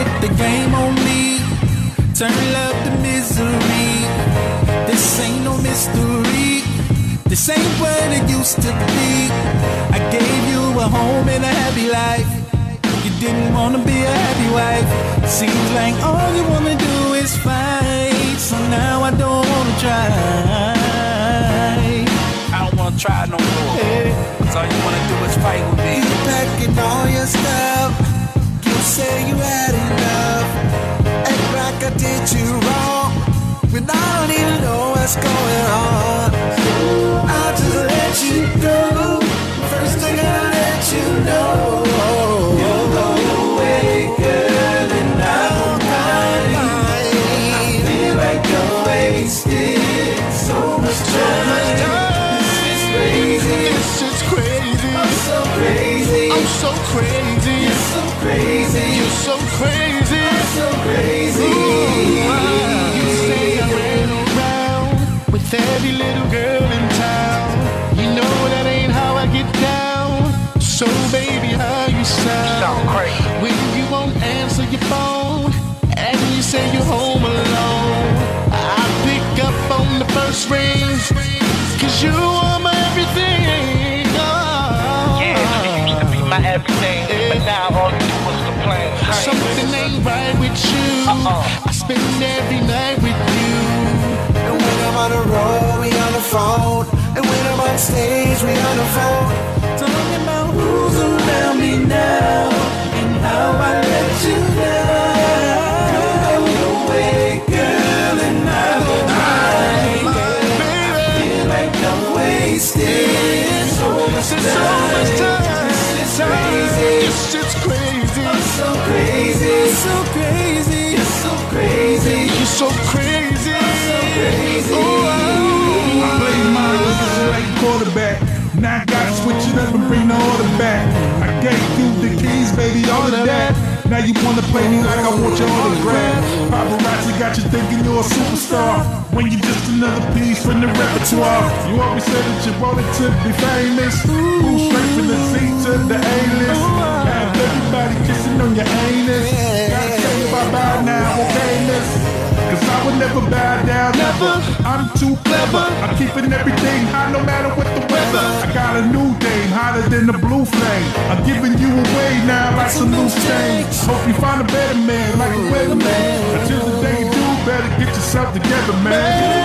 quit the game on me. Turn love to misery. This ain't no mystery. This ain't what it used to be. I gave you a home and a happy life. You didn't wanna be a happy wife. Seems like all you wanna do is fight. So now I don't wanna try. I don't wanna try no more. Hey. So all you wanna do is fight with me. You packing all your stuff. You say you had enough. Act like I did you wrong when I don't even know what's going on. I'll just let you go. First thing I'll let you know. You'll go away, girl, and I'm mine. I feel like you're wasted so much time. This is crazy. This is crazy. I'm so crazy. I'm so crazy. You're so crazy. You're so crazy. I'm so crazy. You say I ran around with every little girl in town. You know that ain't how I get down. So baby, how you sound when you won't answer your phone and you say you're home alone. I pick up on the first ring, cause you are my everything. Oh. Yeah, you used to be my everything, but now all you do is complain. Something ain't right with you. I spend every night with you. And when I'm on the road, we on the phone. And when I'm on stage, we on the phone. Talking about who's around me now and how I let you down. You're going away, girl, and I don't mind. I feel like I'm wasted so much time. This is crazy. This shit's crazy. I'm so crazy. So crazy. You're so crazy. You're so crazy. I'm so crazy. I played my position like quarterback. Now I gotta switch it up and bring the order back. I gave you the keys, baby, all of that. Now you wanna play me like I want your autograph. Paparazzi got you thinking you're a superstar when you're just another piece from the repertoire. You always said that you wanted to be famous. Move straight from the Z to the A-list. Have everybody kissing on your anus. Gotta tell you bye-bye now, okay, miss? Cause I would never bow down, never. I'm too clever. I'm keeping everything high no matter what the weather. I got a new dame, hotter than the blue flame. I'm giving you away now like some loose change. Hope you find a better man like a weatherman. Until the day you do, better get yourself together, man.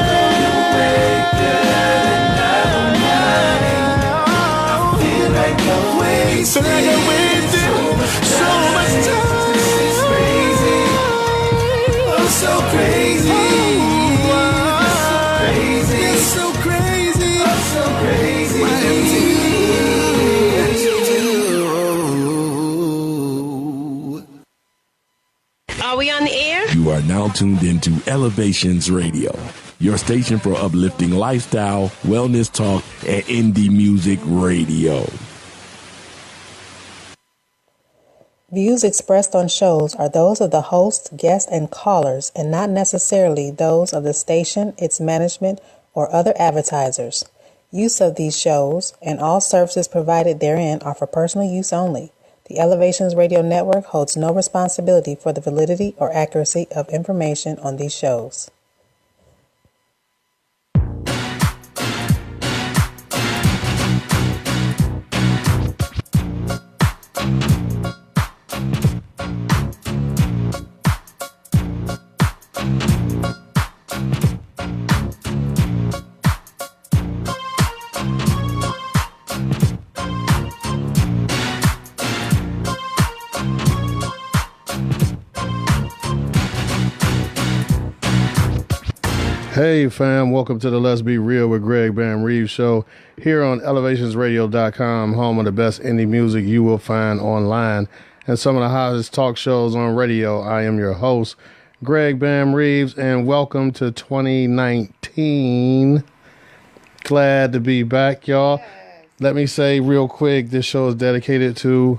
I feel like I'm wasted so much time. This is crazy. I'm so crazy. It's so crazy. I'm so crazy. Are we on the air? You are now tuned into Elevations Radio, your station for uplifting lifestyle, wellness talk, and indie music radio. Views expressed on shows are those of the host, guests, and callers, and not necessarily those of the station, its management, or other advertisers. Use of these shows and all services provided therein are for personal use only. The Elevations Radio Network holds no responsibility for the validity or accuracy of information on these shows. Hey fam, welcome to the Let's Be Real with Greg Bam Reaves show here on elevationsradio.com, home of the best indie music you will find online and some of the hottest talk shows on radio. I am your host, Greg Bam Reaves, and welcome to 2019. Glad to be back, y'all. Let me say real quick, this show is dedicated to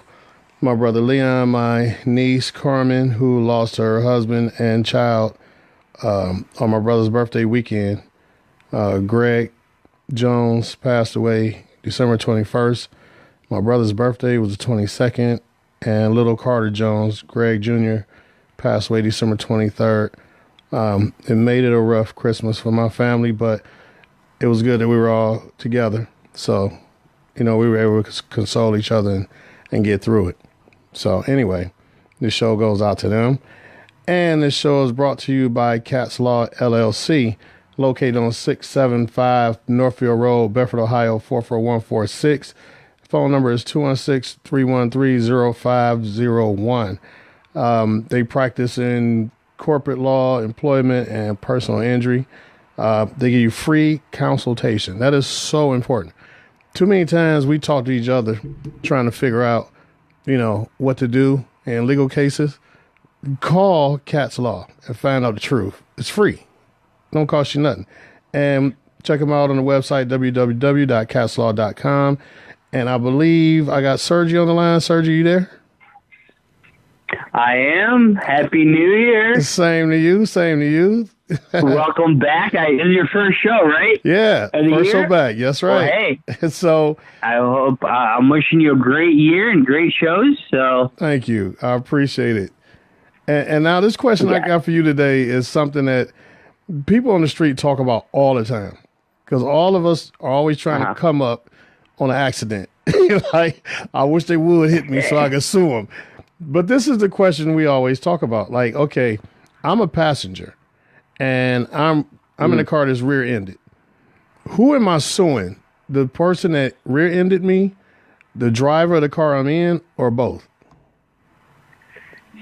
my brother Leon, my niece Carmen, who lost her husband and child on my brother's birthday weekend. Greg Jones passed away December 21st. My brother's birthday was the 22nd, and little Carter Jones, Greg Jr., passed away December 23rd. It made it a rough Christmas for my family, but it was good that we were all together. So, we were able to console each other and get through it. So anyway, this show goes out to them. And this show is brought to you by Cat's Law LLC, located on 675 Northfield Road, Bedford, Ohio, 44146. Phone number is 216-313-0501. They practice in corporate law, employment, and personal injury. They give you free consultation. That is so important. Too many times we talk to each other trying to figure out, what to do in legal cases. Call Cat's Law and find out the truth. It's free. Don't cost you nothing. And check them out on the website, www.catslaw.com. And I believe I got Sergi on the line. Sergi, you there? I am. Happy New Year. Same to you. Same to you. Welcome back. This is your first show, right? Yeah, first show back. Yes, right. Well, hey. So I hope I'm wishing you a great year and great shows. So thank you. I appreciate it. And now this question I got for you today is something that people on the street talk about all the time, because all of us are always trying to come up on an accident. Like, I wish they would hit me so I could sue them. But this is the question we always talk about. Like, okay, I'm a passenger and I'm in a car that's rear-ended. Who am I suing? The person that rear-ended me, the driver of the car I'm in, or both?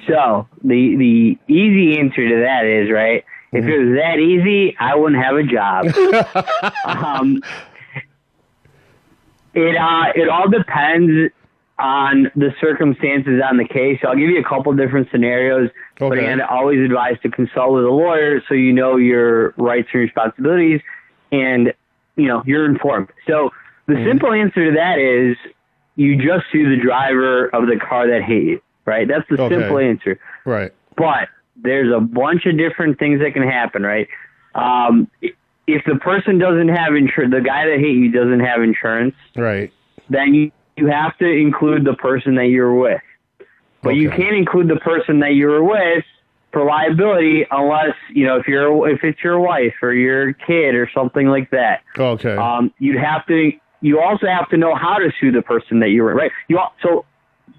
So the easy answer to that is, right, if it was that easy, I wouldn't have a job. It all depends on the circumstances on the case. So I'll give you a couple different scenarios, but again, always advise to consult with a lawyer so you know your rights and responsibilities and, you're informed. So the simple answer to that is you just sue the driver of the car that hit you. Right, that's the simple answer. Right, but there's a bunch of different things that can happen. Right, if the person doesn't have insurance, the guy that hit you doesn't have insurance. Right, then you have to include the person that you're with, but you can't include the person that you were with for liability unless if it's your wife or your kid or something like that. Okay, you also have to know how to sue the person that you were right.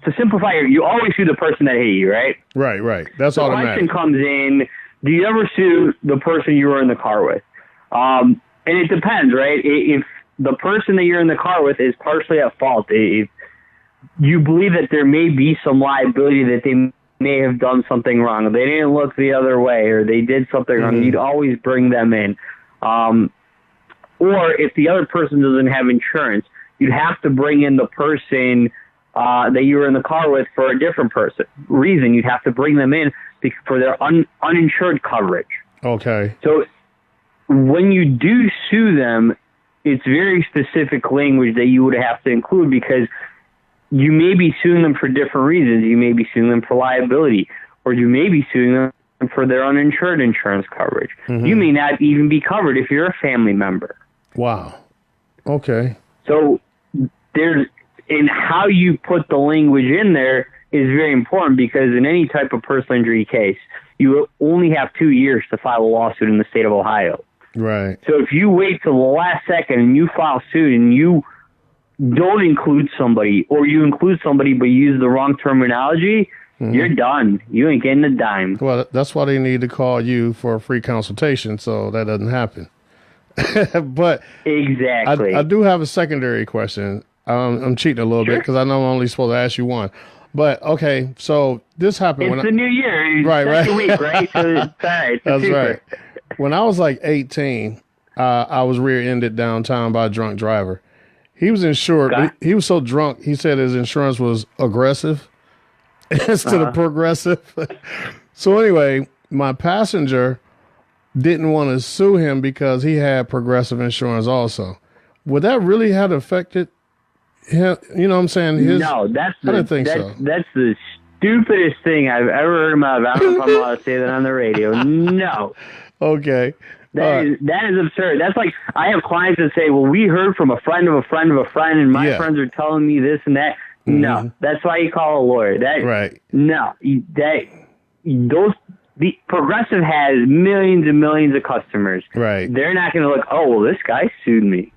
To simplify it, you always sue the person that hit you, right? Right. That's automatic. The question comes in, do you ever sue the person you were in the car with? And it depends, right? If the person that you're in the car with is partially at fault, if you believe that there may be some liability that they may have done something wrong, they didn't look the other way, or they did something wrong, you'd always bring them in. Or if the other person doesn't have insurance, you'd have to bring in the person that you were in the car with for a different reason. You'd have to bring them in for their uninsured coverage. Okay. So when you do sue them, it's very specific language that you would have to include because you may be suing them for different reasons. You may be suing them for liability, or you may be suing them for their uninsured insurance coverage. You may not even be covered if you're a family member. Wow. Okay. So and how you put the language in there is very important because in any type of personal injury case, you only have 2 years to file a lawsuit in the state of Ohio. Right. So if you wait till the last second and you file suit and you don't include somebody, or you include somebody but use the wrong terminology, you're done. You ain't getting a dime. Well, that's why they need to call you for a free consultation so that doesn't happen. But exactly. I do have a secondary question. I'm cheating a little bit because I know I'm only supposed to ask you one. But, okay, so this happened it's the new year. Right. Week, right? So it's all right. That's right. When I was like 18, I was rear-ended downtown by a drunk driver. He was insured, but he was so drunk, he said his insurance was aggressive instead of progressive. So anyway, my passenger didn't want to sue him because he had progressive insurance also. Would that really have affected him? You know what I'm saying? No, I didn't think so. That's the stupidest thing I've ever heard in my life. I don't know if I'm allowed to say that on the radio. No. Okay. That is absurd. That's like I have clients that say, well, we heard from a friend of a friend of a friend, and my friends are telling me this and that. No, that's why you call a lawyer. No, the Progressive has millions and millions of customers. Right. They're not going to look, oh, well, this guy sued me.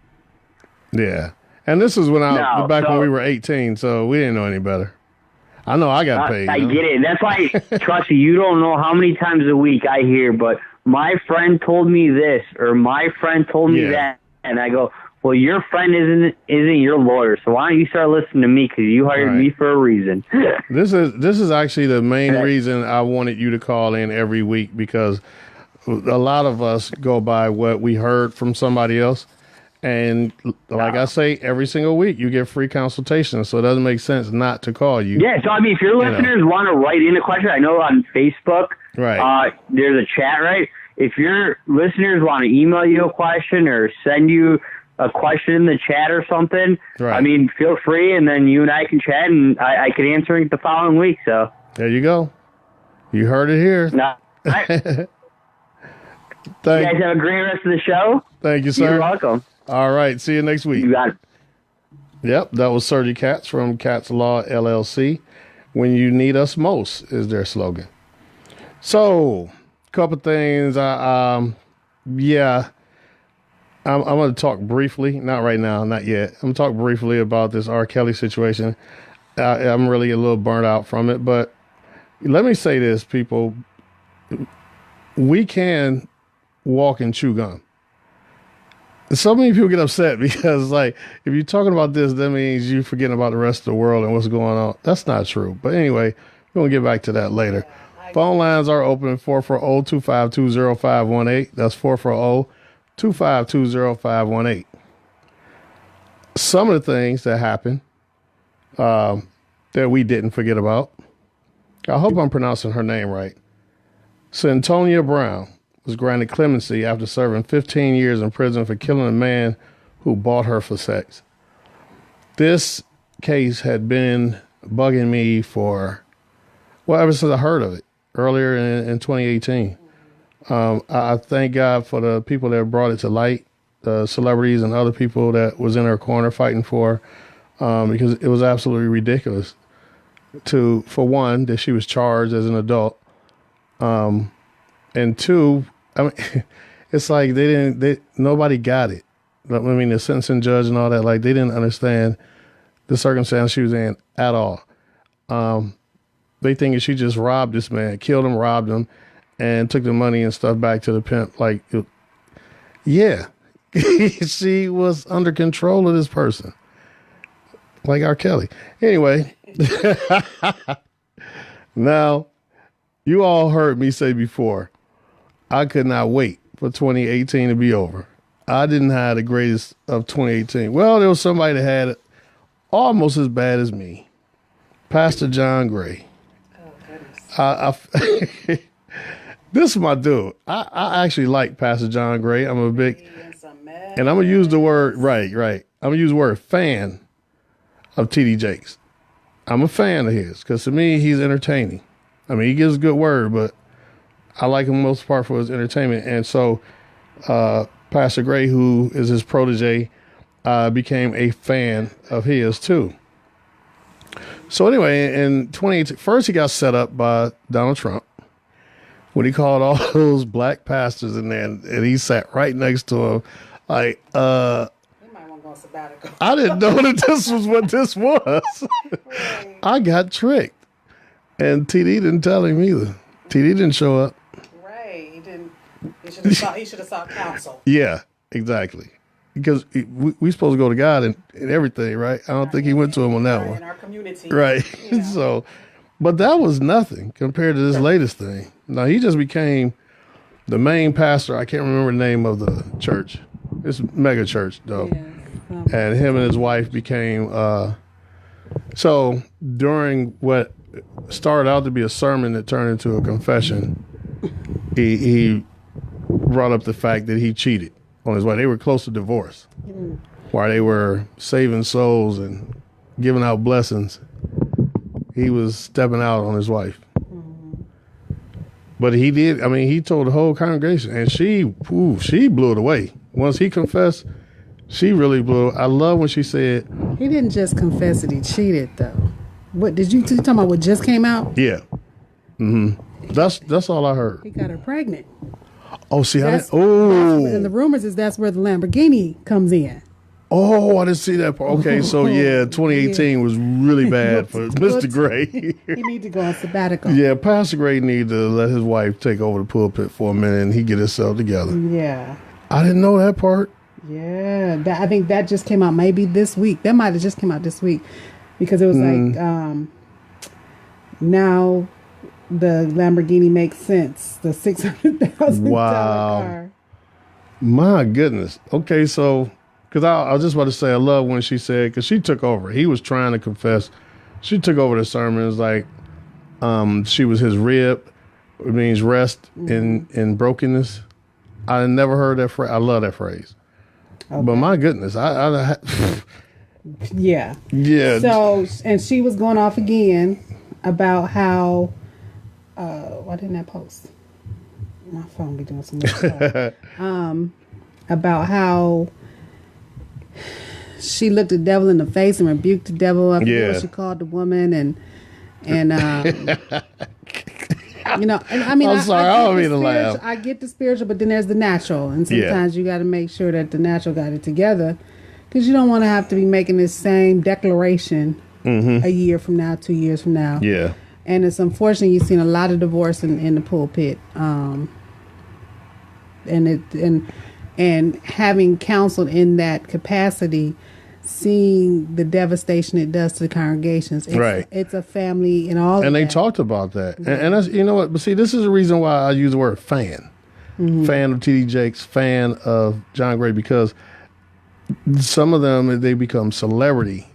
Yeah. And this is when when we were 18, so we didn't know any better. I know I got paid. I get it. That's why, trust me, you don't know how many times a week I hear, but my friend told me this, or my friend told me that, and I go, well, your friend isn't your lawyer, so why don't you start listening to me, because you hired me for a reason. This is actually the main reason I wanted you to call in every week, because a lot of us go by what we heard from somebody else. And like I say, every single week you get free consultations, so it doesn't make sense not to call you. Yeah, so I mean, if your listeners want to write in a question, I know on Facebook, there's a chat, right? If your listeners want to email you a question or send you a question in the chat or something, I mean, feel free, and then you and I can chat, and I can answer it the following week. So there you go. You heard it here. You guys have a great rest of the show. Thank you, sir. You're welcome. All right. See you next week. You got it. Yep. That was Sergi Katz from Katz Law LLC. When you need us most is their slogan. So, a couple things. I'm going to talk briefly. Not right now. Not yet. I'm going to talk briefly about this R. Kelly situation. I'm really a little burnt out from it. But let me say this, people. We can walk and chew gum. So many people get upset because, like, if you're talking about this, that means you're forgetting about the rest of the world and what's going on. That's not true. But anyway, we're going to get back to that later. Phone lines are open, 440-252-0518. That's 440-252-0518. Some of the things that happened that we didn't forget about. I hope I'm pronouncing her name right. Centonia Brown was granted clemency after serving 15 years in prison for killing a man who bought her for sex. This case had been bugging me ever since I heard of it earlier in 2018. I thank God for the people that brought it to light, the celebrities and other people that was in her corner fighting for her, because it was absolutely ridiculous for one, that she was charged as an adult. And two, I mean, it's like nobody got it. I mean, the sentencing judge and all that, like, they didn't understand the circumstance she was in at all. They think she just robbed this man, killed him, robbed him, and took the money and stuff back to the pimp. Like, she was under control of this person, like R. Kelly. Anyway, now, you all heard me say before, I could not wait for 2018 to be over. I didn't have the greatest of 2018. Well, there was somebody that had it almost as bad as me. Pastor John Gray. Oh, goodness. This is my dude. I actually like Pastor John Gray. I'm a big, and I'm going to use the word, right. I'm going to use the word fan of T.D. Jakes. I'm a fan of his because to me, he's entertaining. I mean, he gives a good word, but I like him most part for his entertainment. And so Pastor Gray, who is his protege, became a fan of his too. So anyway, in 2018, first he got set up by Donald Trump when he called all those black pastors in there, and he sat right next to him like, he might want to go sabbatical. I didn't know that this was what this was. Right. I got tricked. And TD didn't tell him either. TD didn't show up. Right. He didn't. He should have sought counsel. Yeah, exactly. Because we supposed to go to God and everything, right? I don't think he went to him on that one. In our community. Right. Yeah. So, but that was nothing compared to this latest thing. Now, he just became the main pastor. I can't remember the name of the church. It's a mega church, though. Yeah. And him and his wife became, so during what started out to be a sermon that turned into a confession, he brought up the fact that he cheated on his wife. They were close to divorce. While they were saving souls and giving out blessings, he was stepping out on his wife. But he did, I mean, he told the whole congregation, and she blew it away. Once he confessed, she really blew it. I love when she said... He didn't just confess that he cheated, though. What, did you talking about what just came out? Yeah. Mm-hmm. That's all I heard. He got her pregnant. Oh, see, and the rumors is that's where the Lamborghini comes in. Oh, I didn't see that part. Okay, so yeah, 2018 was really bad for Mr. Gray. He need to go on sabbatical. Yeah, Pastor Gray need to let his wife take over the pulpit for a minute and he get himself together. Yeah. I didn't know that part. Yeah, I think that just came out maybe this week. That might have just came out this week because it was like now the Lamborghini makes sense. The $600,000 car. My goodness. Okay, so because I was just about to say I love when she said because she took over. He was trying to confess. She took over the sermons like she was his rib. It means rest in brokenness. I never heard that phrase. I love that phrase. Okay. But my goodness, yeah. Yeah. So, and she was going off again about how, why didn't I post? My phone be doing some stuff. About how she looked the devil in the face and rebuked the devil. I forget what she called the woman and you know, and I mean, I'm sorry, I don't mean to laugh. I get the spiritual, but then there's the natural, and sometimes you got to make sure that the natural got it together, because you don't want to have to be making this same declaration a year from now, 2 years from now. Yeah, and it's unfortunate you've seen a lot of divorce in the pulpit, and having counseled in that capacity. Seeing the devastation it does to the congregations. It's a family and all and of they that. talked about that. And that's, you know what, but see, this is the reason why I use the word fan. Fan of T.D. Jakes, fan of John Gray, because some of them, they become celebrity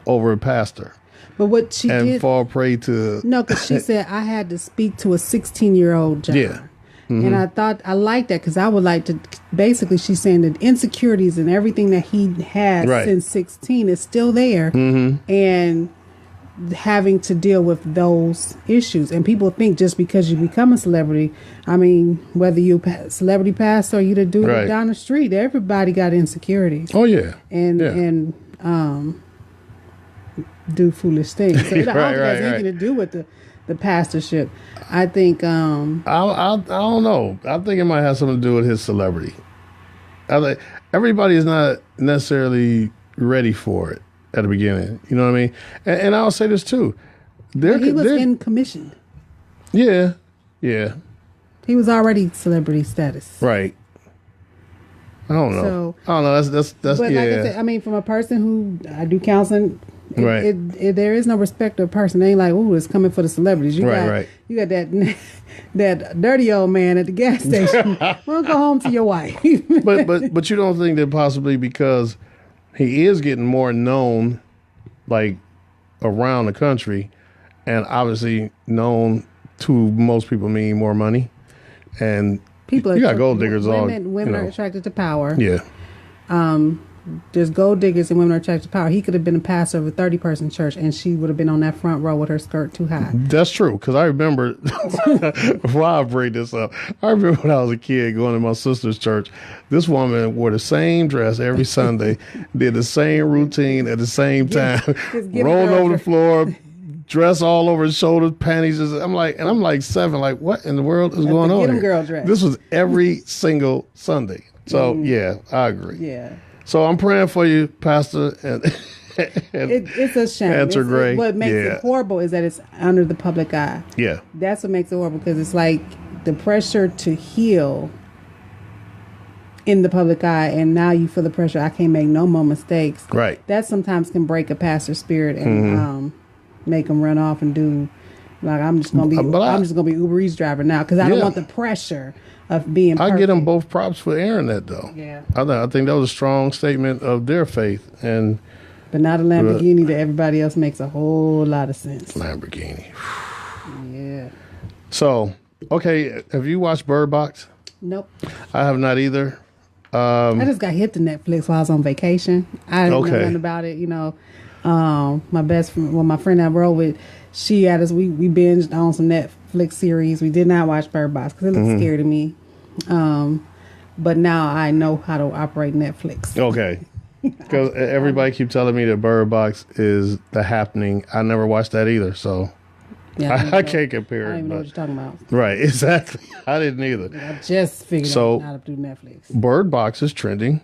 over a pastor. But what she did... And fall prey to... No, because she said, I had to speak to a 16-year-old John. Yeah. And I thought I liked that because I would like to basically she's saying that insecurities and everything that he had since 16 is still there and having to deal with those issues. And people think just because you become a celebrity, I mean, whether you celebrity pastor or you the dude down the street, everybody got insecurity. Oh yeah. And do foolish things. So it don't have anything to do with the pastorship. I think I don't know. I think it might have something to do with his celebrity. Everybody is not necessarily ready for it at the beginning. You know what I mean? And I'll say this too. He was in commission. Yeah. Yeah. He was already celebrity status. Right. I don't know. So, I don't know. That's but like I said, I mean, from a person who I do counseling, there is no respect to a person. They ain't like, ooh, it's coming for the celebrities. You got that dirty old man at the gas station. Well, go home to your wife. but you don't think that possibly because he is getting more known, like around the country, and obviously known to most people mean more money, and people you got gold diggers. Women are attracted to power. Yeah. There's gold diggers and women are attracted to power. He could have been a pastor of a 30-person church, and she would have been on that front row with her skirt too high. That's true, because I remember, while I bring this up, I remember when I was a kid going to my sister's church, this woman wore the same dress every Sunday, did the same routine at the same time, rolled over the floor, dress all over his shoulders, panties. I'm like 7, like, what in the world is going on here? Girl dress. This was every single Sunday. So, yeah, I agree. Yeah. So I'm praying for you, Pastor. And it's a shame. Answer Gray. What makes it horrible is that it's under the public eye. Yeah. That's what makes it horrible, because it's like the pressure to heal in the public eye, and now you feel the pressure. I can't make no more mistakes. Right. That sometimes can break a pastor's spirit and make them run off and do like I'm just gonna be Uber Eats driver now because I don't want the pressure of being perfect. I get them both props for airing that, though. Yeah. I think that was a strong statement of their faith. But not a Lamborghini to everybody else makes a whole lot of sense. Lamborghini. Yeah. So, okay, have you watched Bird Box? Nope. I have not either. I just got hit to Netflix while I was on vacation. I didn't know nothing about it, my best friend, my friend I rode with, she had us, we binged on some Netflix series. We did not watch Bird Box because it looked scary to me. But now I know how to operate Netflix. Okay. Because everybody keep telling me that Bird Box is The Happening. I never watched that either, so. Yeah, I can't compare it. I don't even know what you're talking about. Right, exactly. I didn't either. I just figured out how to do Netflix. Bird Box is trending.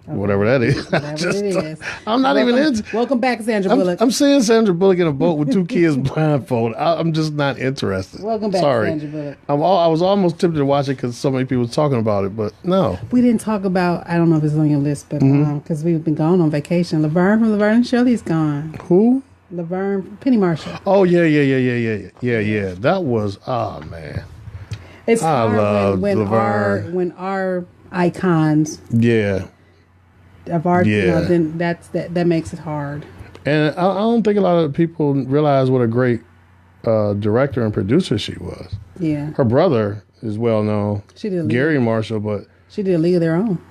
Okay. Whatever that is. Whatever it is. I'm not even into. Welcome back, Sandra Bullock. I'm seeing Sandra Bullock in a boat with two kids blindfolded. I'm just not interested. Welcome back, Sorry. Sandra Bullock. I was almost tempted to watch it because so many people were talking about it, but no. We didn't talk about, I don't know if it's on your list, but because we've been gone on vacation. Laverne from Laverne and Shirley's gone. Who? Laverne, Penny Marshall. Oh, yeah. That was, oh, man. It's hard when our icons. Yeah. Of art, then that makes it hard. And I don't think a lot of people realize what a great director and producer she was. Yeah. Her brother is well known. She did Gary Marshall, but she did A League of Their Own.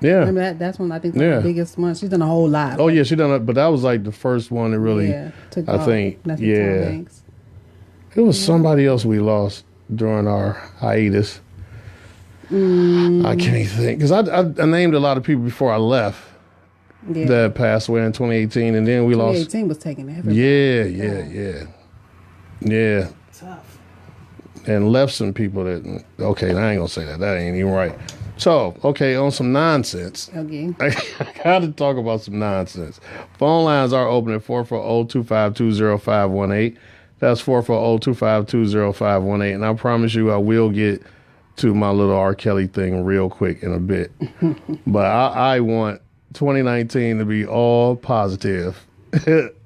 Yeah. Remember that's one I think the biggest one. She's done a whole lot. Oh yeah, she done it, but that was like the first one that really took I off. think. That's It was somebody else we lost during our hiatus. I can't think because I named a lot of people before I left that passed away in 2018, and then we lost. 2018 was taking everything. Yeah. Tough. And left some people that. Okay, I ain't gonna say that. That ain't even right. So on some nonsense. Okay. I got to talk about some nonsense. Phone lines are open at 440-252-0518. That's 440-252-0518, and I promise you I will get to my little R. Kelly thing real quick in a bit. But I want 2019 to be all positive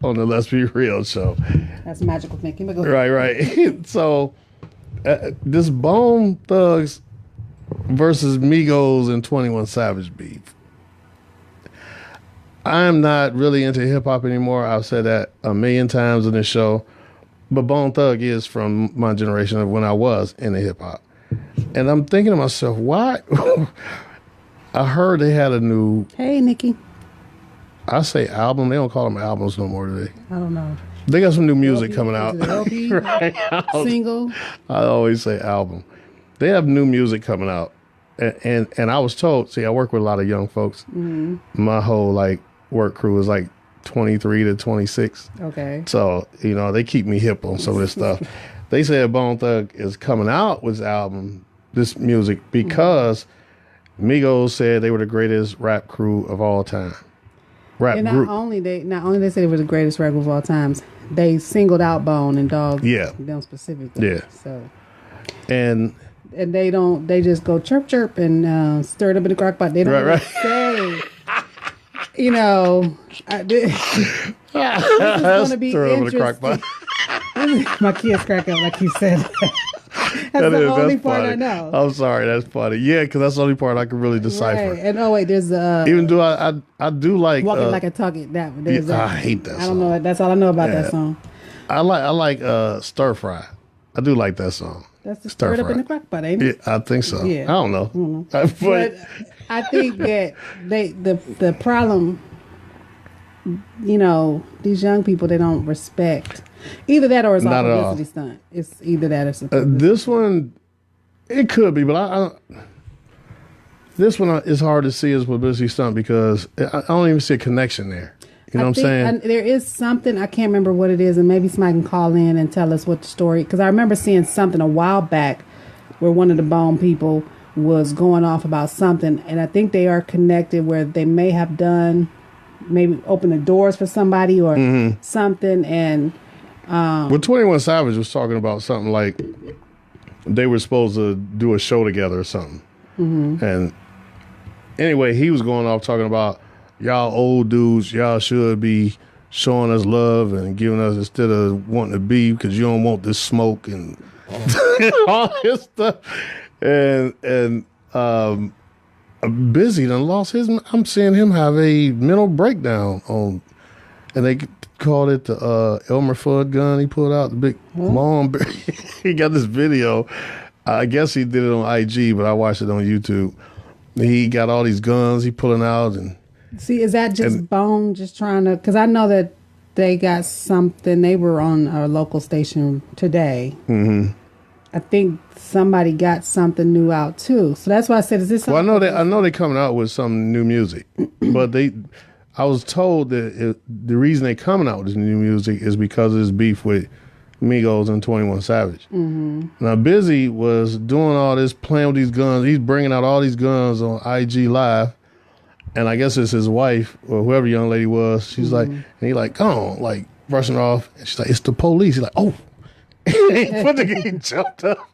on the Let's Be Real show. That's magical thinking. Right. So this Bone Thugs versus Migos and 21 Savage beef. I'm not really into hip hop anymore. I've said that a million times in this show. But Bone Thug is from my generation of when I was into hip hop. And I'm thinking to myself, why? I heard they had a new. Hey, Nikki. I say album. They don't call them albums no more, do they? I don't know. They got some new music coming out. LP, right? Single. I always say album. They have new music coming out. And I was told, see, I work with a lot of young folks. Mm-hmm. My whole work crew is 23 to 26. Okay. So, they keep me hip on some of this stuff. They said Bone Thug is coming out with this music, because Migos said they were the greatest rap crew of all time. Not only they said they were the greatest rap group of all times, they singled out Bone and Dog. Yeah. Them specifically. Yeah. So. And they just go chirp chirp and stir it up in the crock pot. They don't say. This is going to be interesting. My kids crack up like you said. That's the only part funny. I know. I'm sorry, that's funny. Yeah, because that's the only part I can really decipher. Right. And there's even though I do like Walking Like a Talking. I hate that song. I don't know. That's all I know about that song. I like Stir Fry. I do like that song. That's the stir it up in the crock pot, ain't it? Yeah, I think so. Yeah. I don't know. But I think that the problem, these young people, they don't respect either that or it's all publicity stunt. It's either that or it's this one, it could be, but this one is hard to see as publicity stunt because I don't even see a connection there. You know what I'm saying? There is something, I can't remember what it is, and maybe somebody can call in and tell us what the story, because I remember seeing something a while back where one of the Bone people was going off about something, and I think they are connected where they may have maybe opened the doors for somebody or something, and... Well, 21 Savage was talking about something like they were supposed to do a show together or something. Mm-hmm. And anyway, he was going off talking about, y'all old dudes, y'all should be showing us love and giving us instead of wanting to be, because you don't want this smoke and all this stuff. And Busy done lost his. I'm seeing him have a mental breakdown on, and they called it the Elmer Fudd gun. He pulled out the big long. He got this video. I guess he did it on IG, but I watched it on YouTube. He got all these guns he pulling out and. See, is that just Bone just trying to... Because I know that they got something. They were on our local station today. Mm-hmm. I think somebody got something new out, too. So that's why I said, is this... Well, I know they're coming out with some new music. But I was told that the reason they're coming out with this new music is because of this beef with Migos and 21 Savage. Now, Busy was doing all this, playing with these guns. He's bringing out all these guns on IG Live. And I guess it's his wife or whoever young lady was. She's like, and he like, come on, like brushing off. And she's like, it's the police. He's like, oh. He jumped up,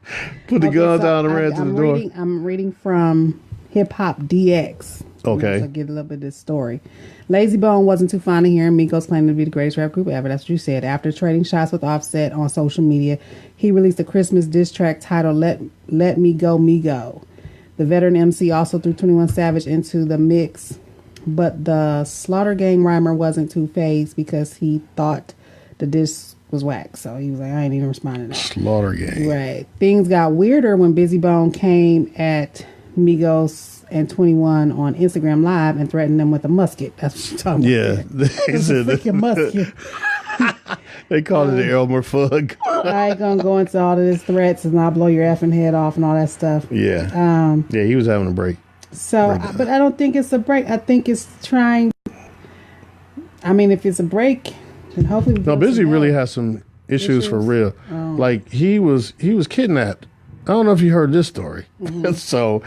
put the guns down and ran to the door. I'm reading from Hip Hop DX. Okay. So get a little bit of this story. Lazy Bone wasn't too fond of hearing Migos claiming to be the greatest rap group ever. That's what you said. After trading shots with Offset on social media, he released a Christmas diss track titled Let Me Go, Me Go. The veteran MC also threw 21 Savage into the mix, but the Slaughter Gang rhymer wasn't too fazed because he thought the diss was whack. So he was like, I ain't even responding to that. Slaughter Gang. Right. Things got weirder when Busy Bone came at Migos and 21 on Instagram Live and threatened them with a musket. That's what you're talking about. Yeah. He said freaking musket. They called it the Elmer Fudd. I ain't gonna go into all of this threats and I'll blow your effing head off and all that stuff. Yeah. Yeah, he was having a break. So, but I don't think it's a break. I think it's trying. I mean, if it's a break, then hopefully. No, Busy really has some issues for real. Oh. Like he was kidnapped. I don't know if you heard this story. So,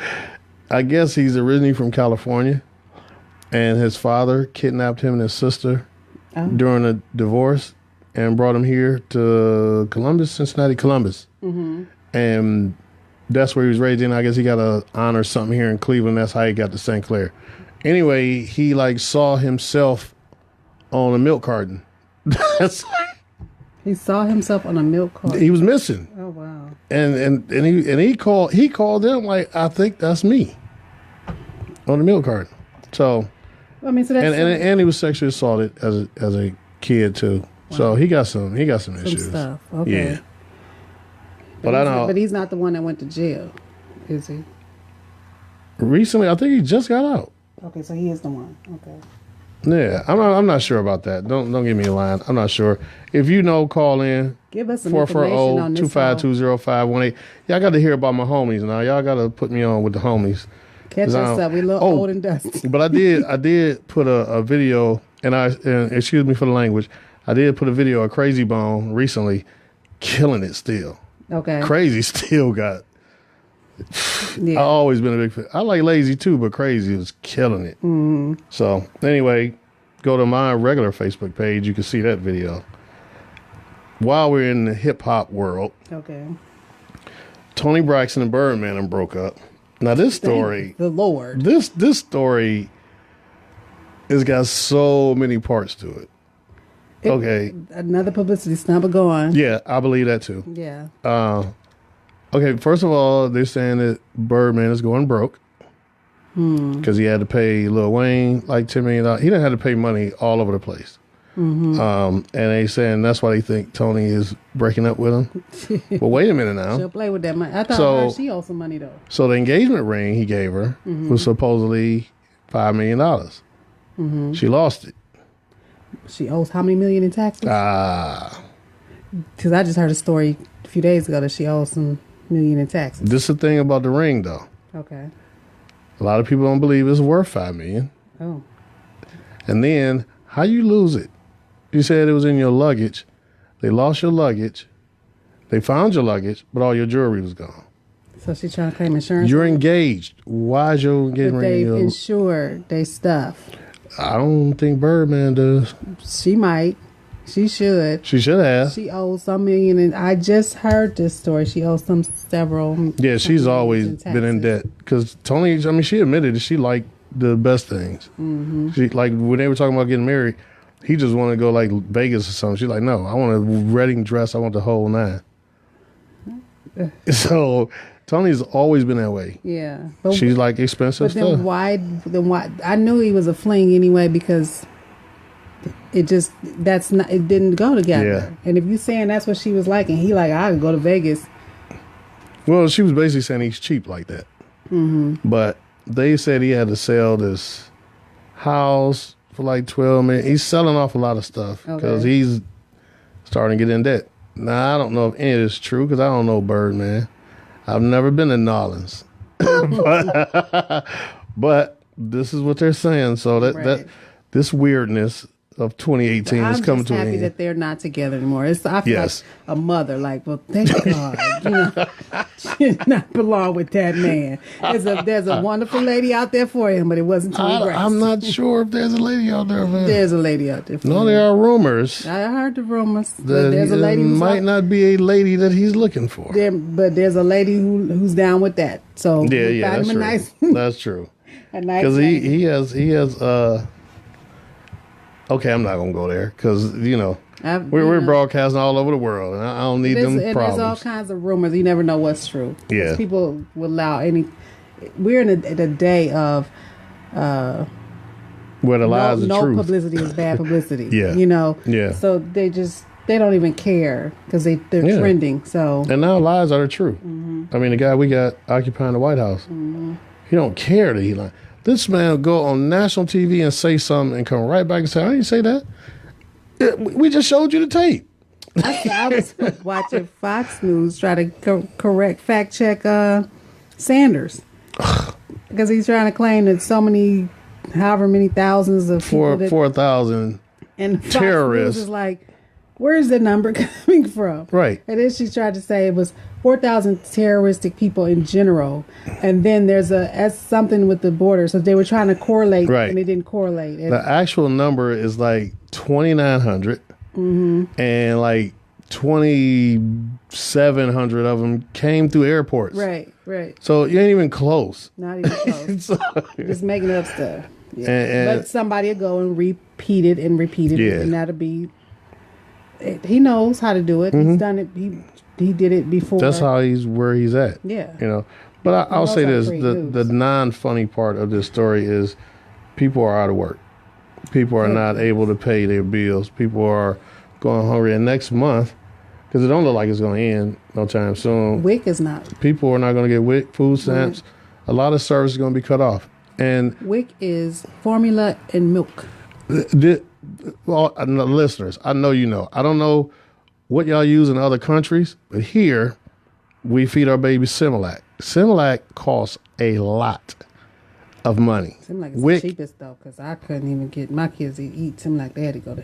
I guess he's originally from California, and his father kidnapped him and his sister during a divorce and brought him here to Cincinnati, Columbus. And that's where he was raised in. I guess he got an honor something here in Cleveland. That's how he got to St. Clair. Anyway, he like saw himself on a milk carton. He saw himself on a milk carton. He was missing. Oh wow! And he called them like, I think that's me on the milk carton. So I mean, so that's and he was sexually assaulted as a kid too. Wow. So he got some issues. Stuff. Okay. Yeah. But I know. But he's not the one that went to jail, is he? Recently, I think he just got out. Okay, so he is the one. Okay. Yeah, I'm not sure about that. Don't give me a line. I'm not sure. If you know, call in. Give us some information on this. 440-252-0518. Y'all got to hear about my homies now. Y'all got to put me on with the homies. Catch us up. We a little old and dusty. But I did put a video, and excuse me for the language. I did put a video of Crazy Bone recently, killing it still. Okay. Crazy still got. Yeah. I've always been a big fan. I like Lazy too, but Crazy was killing it. So anyway, go to my regular Facebook page. You can see that video. While we're in the hip hop world, okay. Tony Braxton and Birdman broke up. Now this story, the Lord, this story has got so many parts to it. Okay. Another publicity stunt, but go on. Yeah, I believe that too. Yeah. Okay, first of all, they're saying that Birdman is going broke because he had to pay Lil Wayne like $10 million. He didn't have to pay money all over the place. And they saying that's why they think Tony is breaking up with him. Well, wait a minute now. She'll play with that money. I thought she owed some money though. So the engagement ring he gave her was supposedly $5 million. She lost it. She owes how many million in taxes? Because I just heard a story a few days ago that she owes some million in taxes. This is the thing about the ring, though. Okay. A lot of people don't believe it's worth $5 million. Oh. And then how you lose it? You said it was in your luggage. They lost your luggage. They found your luggage, but all your jewelry was gone. So she's trying to claim insurance. You're engaged. Why is your engagement ring? But they insured their stuff. I don't think Birdman does. She might. She should. She should have. She owes some million, and I just heard this story. She owes several. Yeah, she's always been in debt because Tony. I mean, she admitted that she liked the best things. She like when they were talking about getting married. He just wanted to go like Vegas or something. She's like, no, I want a wedding dress. I want the whole nine. So Tony's always been that way. Yeah, she's like expensive stuff. Then why? I knew he was a fling anyway because it didn't go together. Yeah. And if you saying that's what she was like, and he like, I could go to Vegas. Well, she was basically saying he's cheap like that. But they said he had to sell this house for like $12 million. He's selling off a lot of stuff because he's starting to get in debt. Now I don't know if any of this is true because I don't know Birdman. I've never been to Nolans, but this is what they're saying. So that this weirdness of 2018 is coming to an end. I'm happy that they're not together anymore. I feel like a mother, like, well, thank God, she did not belong with that man. There's a wonderful lady out there for him, but it wasn't Tony Braxton. I'm not sure if there's a lady out there, man. There's a lady out there for him. There are rumors. I heard the rumors. But there's a lady who might not be a lady that he's looking for. But there's a lady who's down with that. So that's true. That's true. Because he has okay, I'm not gonna go there because we're broadcasting all over the world, and I don't need them problems. There's all kinds of rumors. You never know what's true. Yeah, people will allow any. We're in a day of where the lies are no truth. Publicity is bad publicity. Yeah, Yeah. So they don't even care because they're trending. So and now lies are true. Mm-hmm. I mean, the guy we got occupying the White House, he don't care that he lied. This man will go on national TV and say something and come right back and say, I didn't say that. We just showed you the tape. I was watching Fox News try to fact check Sanders. Because he's trying to claim that however many thousands of people. 4,000 and Fox terrorists. News is like, where's the number coming from? Right. And then she tried to say it was 4,000 terroristic people in general. And then there's something with the border. So they were trying to correlate, and it didn't correlate. The actual number is like 2,900, and like 2,700 of them came through airports. Right. So you ain't even close. Not even close. Just making up stuff. Yeah. But somebody will go and repeat it, and that'll be... He knows how to do it. He's done it. He did it before. That's how he's where he's at. Yeah. But I'll say this: the non-funny part of this story is people are out of work. People are not able to pay their bills. People are going hungry. And next month, because it don't look like it's going to end no time soon. WIC is not. People are not going to get WIC, food stamps. Mm-hmm. A lot of service is going to be cut off. And WIC is formula and milk. Well, listeners, I know you know. I don't know what y'all use in other countries, but here we feed our babies Similac. Similac costs a lot of money. Similac is the cheapest though, because I couldn't even get my kids to eat Similac. They had to go to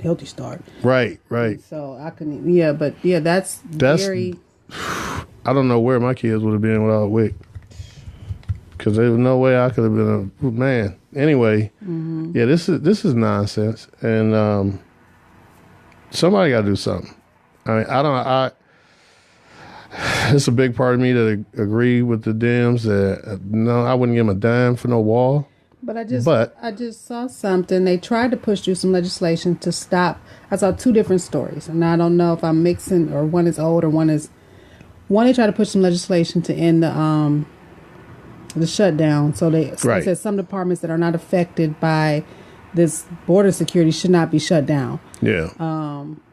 Healthy Start. Right. So I couldn't. That's very. I don't know where my kids would have been without WIC. Because there was no way I could have been a man. Anyway, this is nonsense, and somebody got to do something. I mean, it's a big part of me that agree with the Dems that no, I wouldn't give them a dime for no wall. But I just saw something. They tried to push through some legislation to stop. I saw two different stories, and I don't know if I'm mixing or one is old or one is. One, they tried to push some legislation to end the shutdown. So they said some departments that are not affected by this border security should not be shut down. Yeah.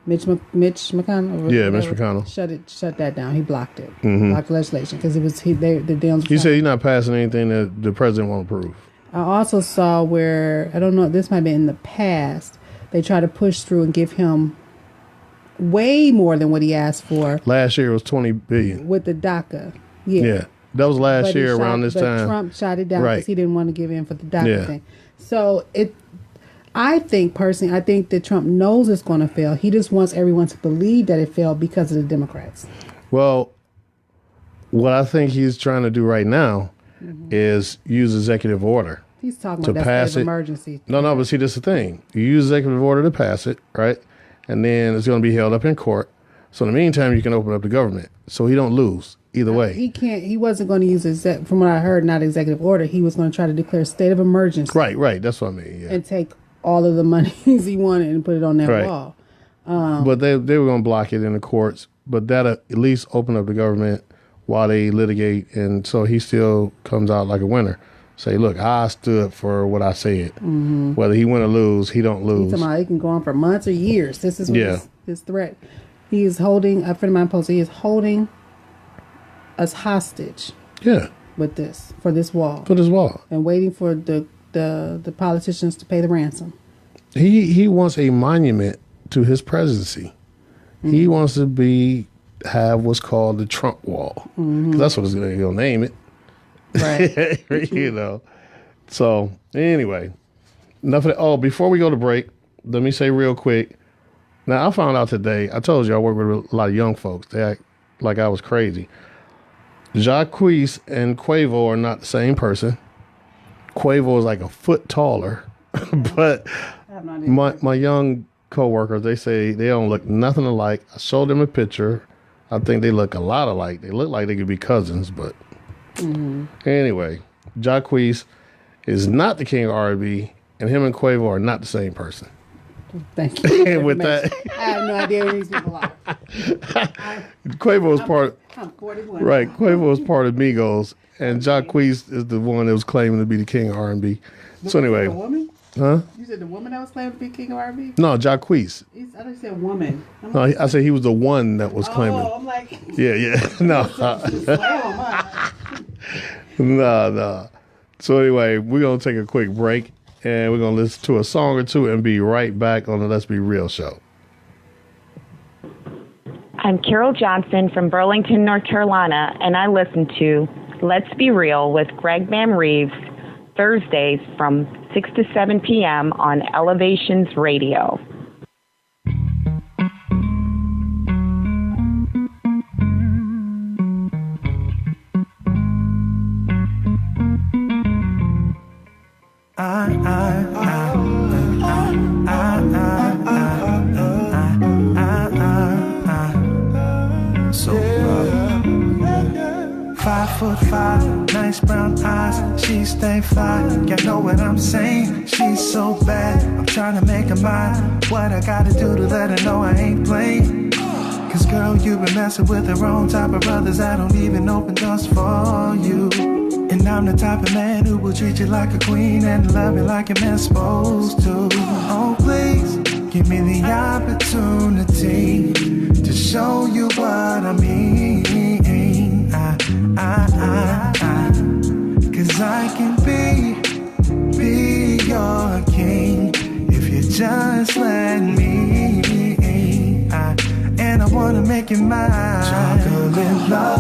Mitch McConnell. Yeah, Mitch McConnell shut that down. He blocked it. Blocked the legislation because the Dems. He said he's not passing anything that the president won't approve. I also saw where I don't know. This might be in the past. They tried to push through and give him way more than what he asked for. Last year it was $20 billion with the DACA. Yeah. That was last year around this time. Trump shot it down because he didn't want to give in for the DACA thing. So I think that Trump knows it's going to fail. He just wants everyone to believe that it failed because of the Democrats. Well, what I think he's trying to do right now is use executive order. He's talking about that state of emergency. No, but see, this is the thing. You use executive order to pass it, right? And then it's going to be held up in court. So in the meantime, you can open up the government. So he don't lose either way. He wasn't going to use from what I heard, not executive order. He was going to try to declare a state of emergency. Right. That's what I mean. Yeah. And take all of the money he wanted and put it on that wall. But they were going to block it in the courts. But that'll at least open up the government while they litigate. And so he still comes out like a winner. Say, look, I stood for what I said. Whether he win or lose, he don't lose. He can go on for months or years. This is his threat. He is holding, a friend of mine posted, he is holding us hostage. Yeah. For this wall. And waiting for the politicians to pay the ransom. He wants a monument to his presidency. He wants to have what's called the Trump wall. That's what he'll name it. Right. So anyway, enough of that. Oh, before we go to break, let me say real quick. Now, I found out today, I told you I work with a lot of young folks. They act like I was crazy. Jacquees and Quavo are not the same person. Quavo is like a foot taller. But my young co-workers, they say they don't look nothing alike. I showed them a picture. I think they look a lot alike. They look like they could be cousins, but anyway, Jacquees is not the king of R&B, and him and Quavo are not the same person. Thank you. And with that, I have no idea who these people are. Quavo is part. I'm 41. Right, Quavo is part of Migos, and Jacquees is the one that was claiming to be the king of R&B. So anyway, the woman? Huh? You said the woman that was claiming to be king of R&B? No, Jacquees. I thought you said woman. No, I said he was the one that was claiming. Oh, I'm like. Yeah. No. No. So anyway, we're going to take a quick break, and we're going to listen to a song or two and be right back on the Let's Be Real show. I'm Carol Johnson from Burlington, North Carolina, and I listen to Let's Be Real with Greg Van Reeves Thursdays from 6 to 7 p.m. on Elevations Radio. So 5'5", nice brown eyes, she stay fly. You know what I'm saying? She's so bad, I'm trying to make her mine. What I gotta do to let her know I ain't playing? Cause girl, you been messing with the wrong type of brothers that don't even open doors for you. And I'm the type of man who will treat you like a queen and love you like a man's supposed to. Oh please, give me the opportunity to show you what I mean. Cause I can be your king if you just let me. And I wanna make you mine. Chocolate love.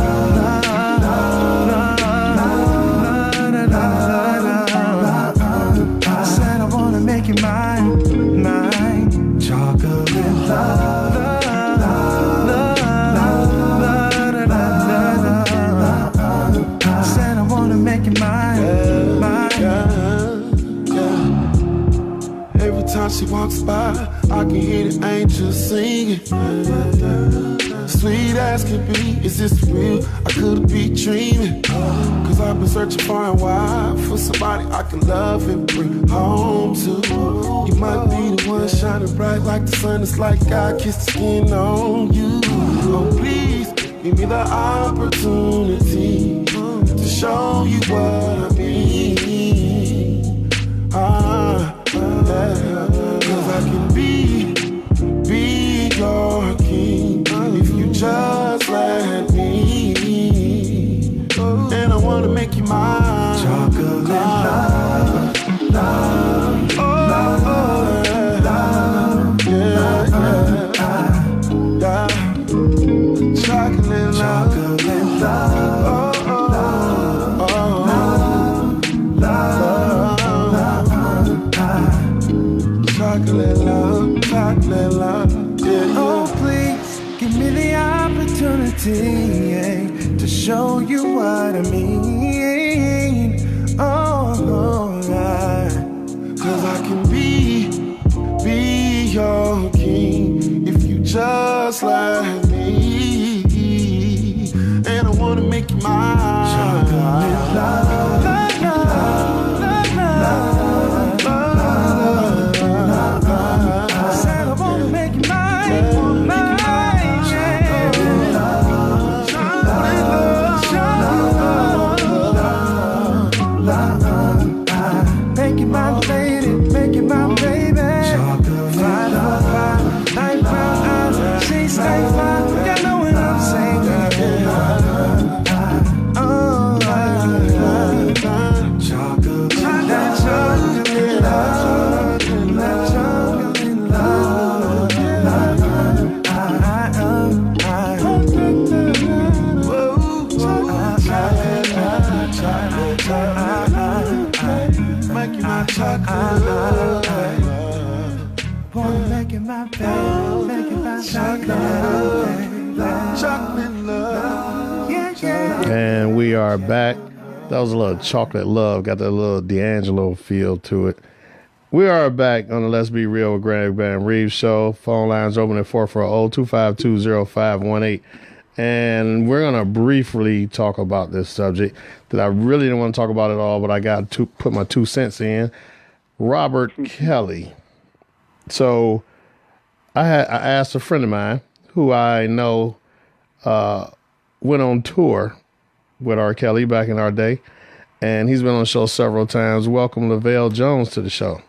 I said I wanna make you mine. Chocolate love. I said I wanna make you mine. Every time she walks by, I can hear the angels singing. Sweet as can be, is this real? I could be dreaming. Cause I've been searching far and wide for somebody I can love and bring home to. You might be the one shining bright like the sun. It's like God kissed the skin on you. Oh please, give me the opportunity to show you what I mean. Cause I can be your king if you just let me. And I wanna make you mine. Chocolate love, love, love, love, yeah. Chocolate love, chocolate love. Chocolate love, chocolate love, yeah. Oh please, give me the opportunity to show you what I mean. Oh, cause I can be your king if you just let me. And I wanna make you mine. Chocolate love, love, love, love, love. Chocolate love. And we are back. That was a little chocolate love. Got that little D'Angelo feel to it. We are back on the Let's Be Real with Greg Bam Reeves show. Phone lines open at 440-252-0518. And we're going to briefly talk about this subject that I really didn't want to talk about at all, but I got to put my 2 cents in. Robert Kelly. So I asked a friend of mine who I know went on tour with R. Kelly back in our day, and he's been on the show several times. Welcome Lavelle Jones to the show.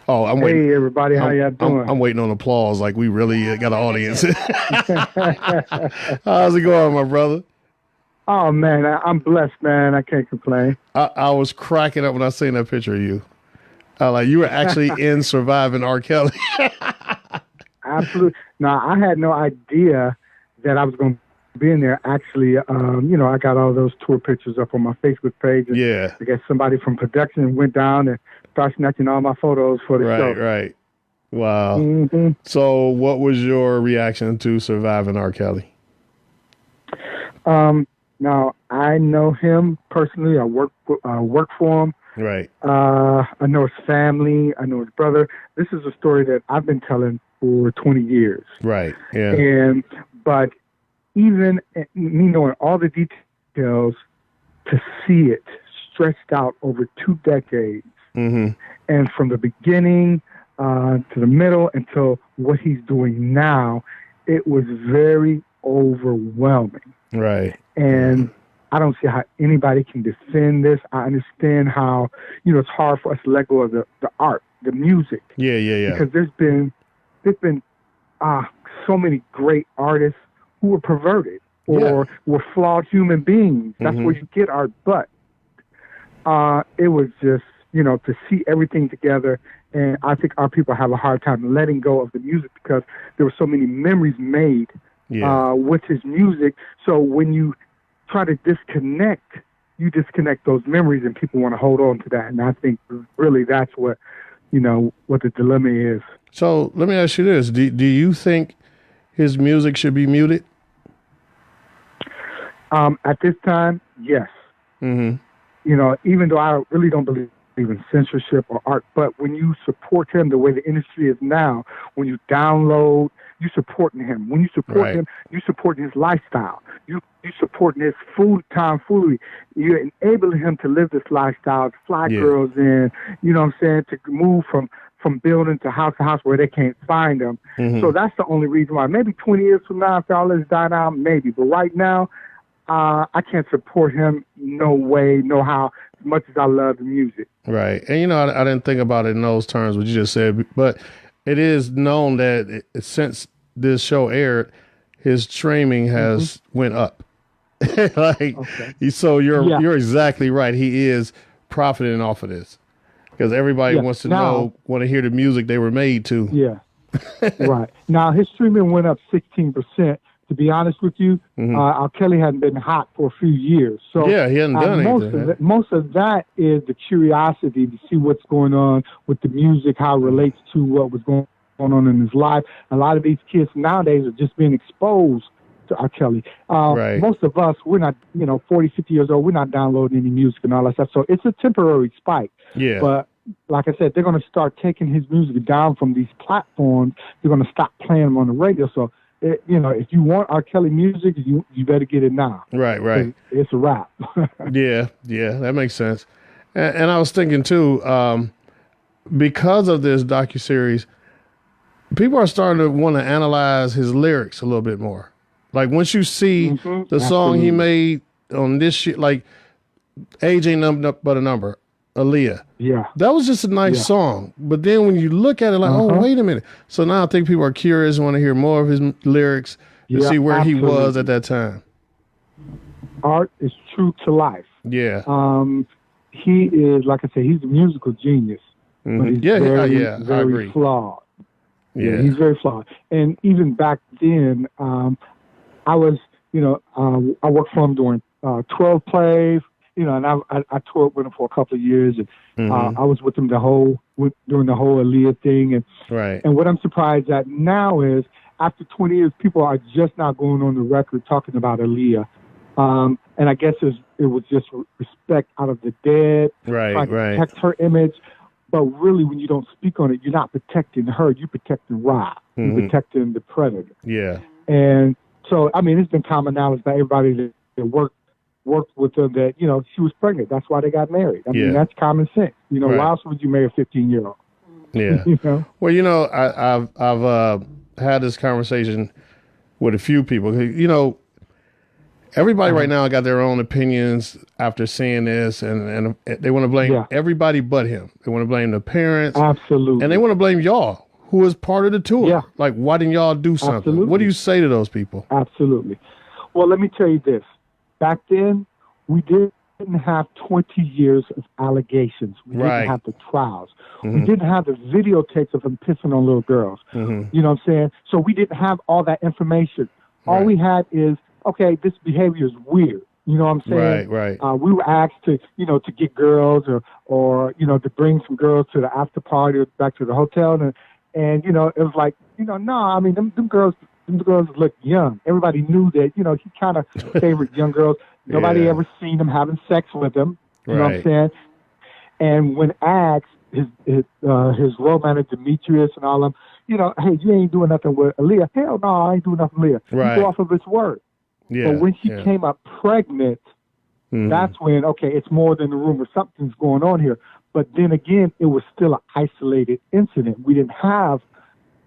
Oh, I'm waiting. Hey, everybody, how y'all doing? I'm waiting on applause like we really got an audience. How's it going, my brother? Oh, man, I'm blessed, man. I can't complain. I was cracking up when I seen that picture of you. Like you were actually in Surviving R. Kelly. Absolutely. No, I had no idea that I was going to be in there. Actually, I got all those tour pictures up on my Facebook page. And yeah. I guess somebody from production went down and started snatching all my photos for the show. Right. Wow. Mm-hmm. So what was your reaction to Surviving R. Kelly? Now, I know him personally. I work for him. Right. I know his family. I know his brother. This is a story that I've been telling for 20 years. Right. Yeah. But even me knowing all the details, to see it stretched out over 2 decades, and from the beginning to the middle until what he's doing now, it was very overwhelming. Right. And I don't see how anybody can defend this. I understand how, it's hard for us to let go of the art, the music. Yeah. Because there's been so many great artists who were perverted or were flawed human beings. That's where you get art. But it was just, to see everything together. And I think our people have a hard time letting go of the music because there were so many memories made with his music. So when you try to disconnect, you disconnect those memories, and people want to hold on to that. And I think really that's what the dilemma is. So let me ask you this: Do you think his music should be muted? At this time, yes. Even though I really don't believe in censorship or art, but when you support him the way the industry is now, when you download, you supporting him. When you support him, you supporting his lifestyle. You supporting his tomfoolery. You're enabling him to live this lifestyle, to fly girls in, to move from building to house where they can't find him. So that's the only reason why. Maybe 20 years from now, if all this die down, maybe. But right now, I can't support him no way, no how, as much as I love the music. Right. And, I didn't think about it in those terms, what you just said, but it is known that since this show aired, his streaming has went up. So you're exactly right. He is profiting off of this because everybody wants to want to hear the music they were made to. Yeah. Right. Now, his streaming went up 16%. To be honest with you, R. Kelly hadn't been hot for a few years. So he hadn't done anything. Most of that is the curiosity to see what's going on with the music, how it relates to what was going on in his life. A lot of these kids nowadays are just being exposed to R. Kelly. Most of us, we're not, 40, 50 years old, we're not downloading any music and all that stuff. So it's a temporary spike. Yeah. But like I said, they're going to start taking his music down from these platforms. They're going to stop playing them on the radio. So, if you want R. Kelly music, you better get it now. Right. It's a wrap. Yeah, that makes sense. And I was thinking too, because of this docuseries, people are starting to want to analyze his lyrics a little bit more. Like once you see the song he made on this shit, like Age Ain't Nothing But a Number, Aaliyah. Yeah. That was just a nice song. But then when you look at it, like, oh, wait a minute. So now I think people are curious and want to hear more of his lyrics to see where he was at that time. Art is true to life. Yeah. He is, like I said, he's a musical genius. But he's very I agree. Flawed. Yeah. He's very flawed. And even back then, I was, I worked for him during 12 plays. you know, and I toured with him for a couple of years, and I was with him during the whole Aaliyah thing, and what I'm surprised at now is after 20 years, people are just now going on the record talking about Aaliyah, and I guess it was just respect out of the dead, trying to protect her image. But really, when you don't speak on it, you're not protecting her. You're protecting Rob. You're protecting the predator. Yeah. And so, I mean, it's been common knowledge by everybody that worked with her that, you know, she was pregnant. That's why they got married. I mean, that's common sense. You know, why else would you marry a 15-year-old? Yeah. You know? Well, you know, I've had this conversation with a few people. You know, everybody right now got their own opinions after seeing this, and they want to blame everybody but him. They want to blame the parents. Absolutely. And they want to blame y'all, who was part of the tour. Yeah. Like, why didn't y'all do something? Absolutely. What do you say to those people? Absolutely. Well, let me tell you this. Back then, we didn't have 20 years of allegations. We didn't have the trials. We didn't have the videotapes of him pissing on little girls. You know what I'm saying? So we didn't have all that information. All we had is, okay, this behavior is weird. You know what I'm saying? Right. We were asked to, you know, to get girls or you know, to bring some girls to the after party or back to the hotel. And you know, it was like, you know, no, I mean, them girls look young. Everybody knew that, you know, he kind of favored young girls. Nobody ever seen him having sex with them. You know what I'm saying? And when asked, his role manager, Demetrius and all of them, you know, hey, you ain't doing nothing with Aaliyah. Hell no, I ain't doing nothing with Aaliyah. You go off of his word. Yeah. But when she came up pregnant, that's when, okay, it's more than a rumor. Something's going on here. But then again, it was still an isolated incident. We didn't have,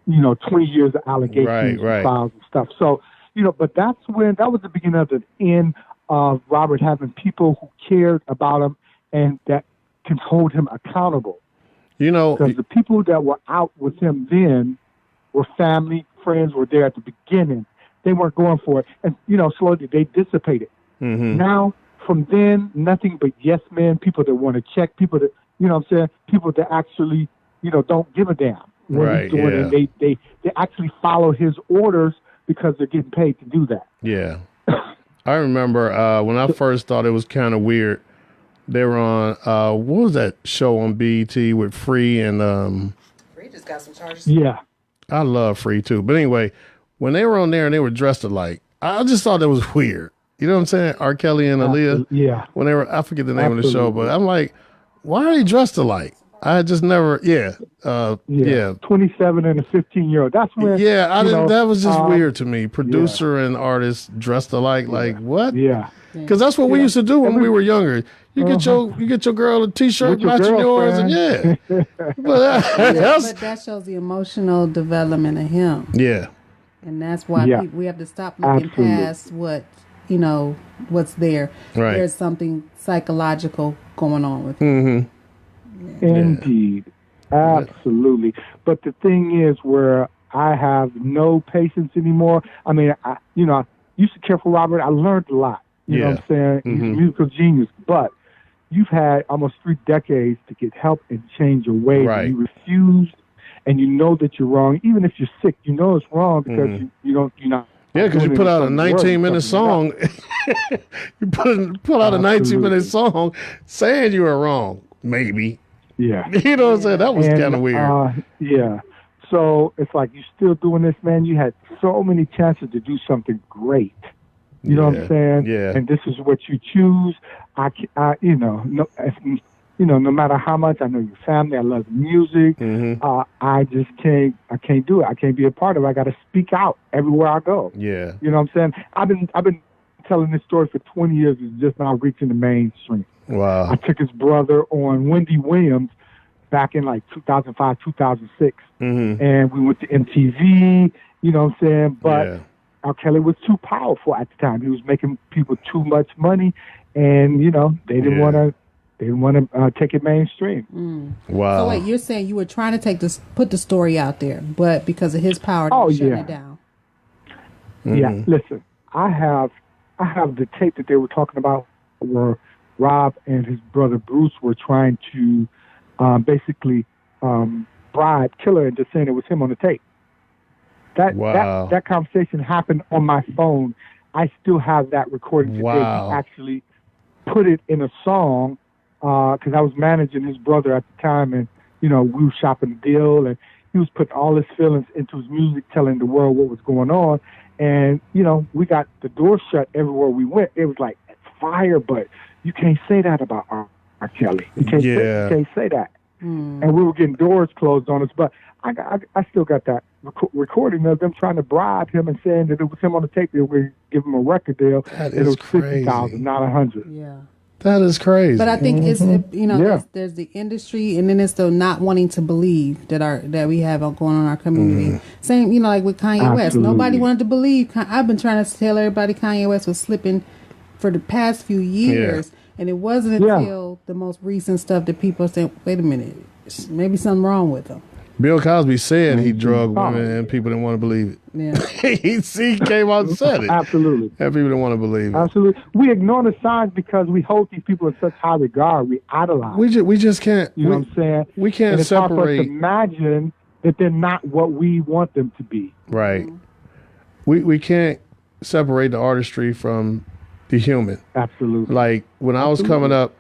you know, 20 years of allegations and files and stuff. So, you know, but that was the beginning of the end of Robert having people who cared about him and that can hold him accountable. You know, because the people that were out with him then were family, friends, were there at the beginning. They weren't going for it. And, you know, slowly they dissipated. Now, from then, nothing but yes men, people that want to check, people that, you know what I'm saying, people that actually, you know, don't give a damn what he's doing. And they actually follow his orders because they're getting paid to do that. Yeah. I remember when I first thought it was kind of weird, they were on, what was that show on BET with Free and... Free just got some charges. Yeah. I love Free too. But anyway, when they were on there and they were dressed alike, I just thought that was weird. You know what I'm saying? R. Kelly and Aaliyah. Yeah. When they were, I forget the name of the show, but I'm like, why are they dressed alike? I just never, 27 and a 15-year-old. That's when. Yeah, that was just weird to me. Producer and artist dressed alike, like what? Yeah. Because that's what we used to do when we were younger. You get your girl a T-shirt matching yours, and but that shows the emotional development of him. Yeah. And that's why we have to stop looking past what, you know, what's there. Right. There's something psychological going on with him. Indeed. Absolutely. But the thing is where I have no patience anymore. I mean, I used to care for Robert. I learned a lot. You know what I'm saying? He's a musical genius. But you've had almost 3 decades to get help and change your ways. Right. And you refused, and you know that you're wrong. Even if you're sick, you know it's wrong because you're not. Yeah, because you put out a 19-minute song. You put out a 19-minute song saying you were wrong, maybe. Yeah. You know what I'm saying? That was kind of weird. Yeah. So it's like, you're still doing this, man. You had so many chances to do something great. You know what I'm saying? Yeah. And this is what you choose. No matter how much I know your family, I love music. I just can't do it. I can't be a part of it. I got to speak out everywhere I go. Yeah. You know what I'm saying? I've been telling this story for 20 years. It's just now reaching the mainstream. Wow. I took his brother on Wendy Williams back in like 2005, 2006. And we went to MTV, you know what I'm saying? But R. Kelly was too powerful at the time. He was making people too much money, and, you know, they didn't want to take it mainstream. Wow. So wait, you're saying you were trying to put the story out there, but because of his power, they shut it down. Yeah, listen, I have the tape that they were talking about where Rob and his brother Bruce were trying to basically bribe Killer into saying it was him on the tape. That conversation happened on my phone. I still have that recording today. put it in a song because I was managing his brother at the time, and we were shopping the deal, and he was putting all his feelings into his music, telling the world what was going on. And we got the door shut everywhere we went. It was like, it's fire, but you can't say that about R. Kelly. You can't say that. And we were getting doors closed on us, but I still got that recording of them trying to bribe him and saying that it was him on the tape. They were give him a record deal. It was crazy. 50,000, not 100. Yeah. That is crazy. But I think it's there's the industry, and then it's the not wanting to believe that we have going on in our community. Same, like with Kanye West. Nobody wanted to believe. I've been trying to tell everybody Kanye West was slipping for the past few years, and it wasn't until the most recent stuff that people said, "Wait a minute, maybe something wrong with him." Bill Cosby said he drugged women, and people didn't want to believe it. Yeah. he came out and said it. Absolutely. And people didn't want to believe it. Absolutely. We ignore the signs because we hold these people in such high regard. We idolize. We just can't. You know what I'm saying? We can't and it's separate. Hard for us to imagine that they're not what we want them to be. Right. We can't separate the artistry from the human. Absolutely. Like when I was coming up,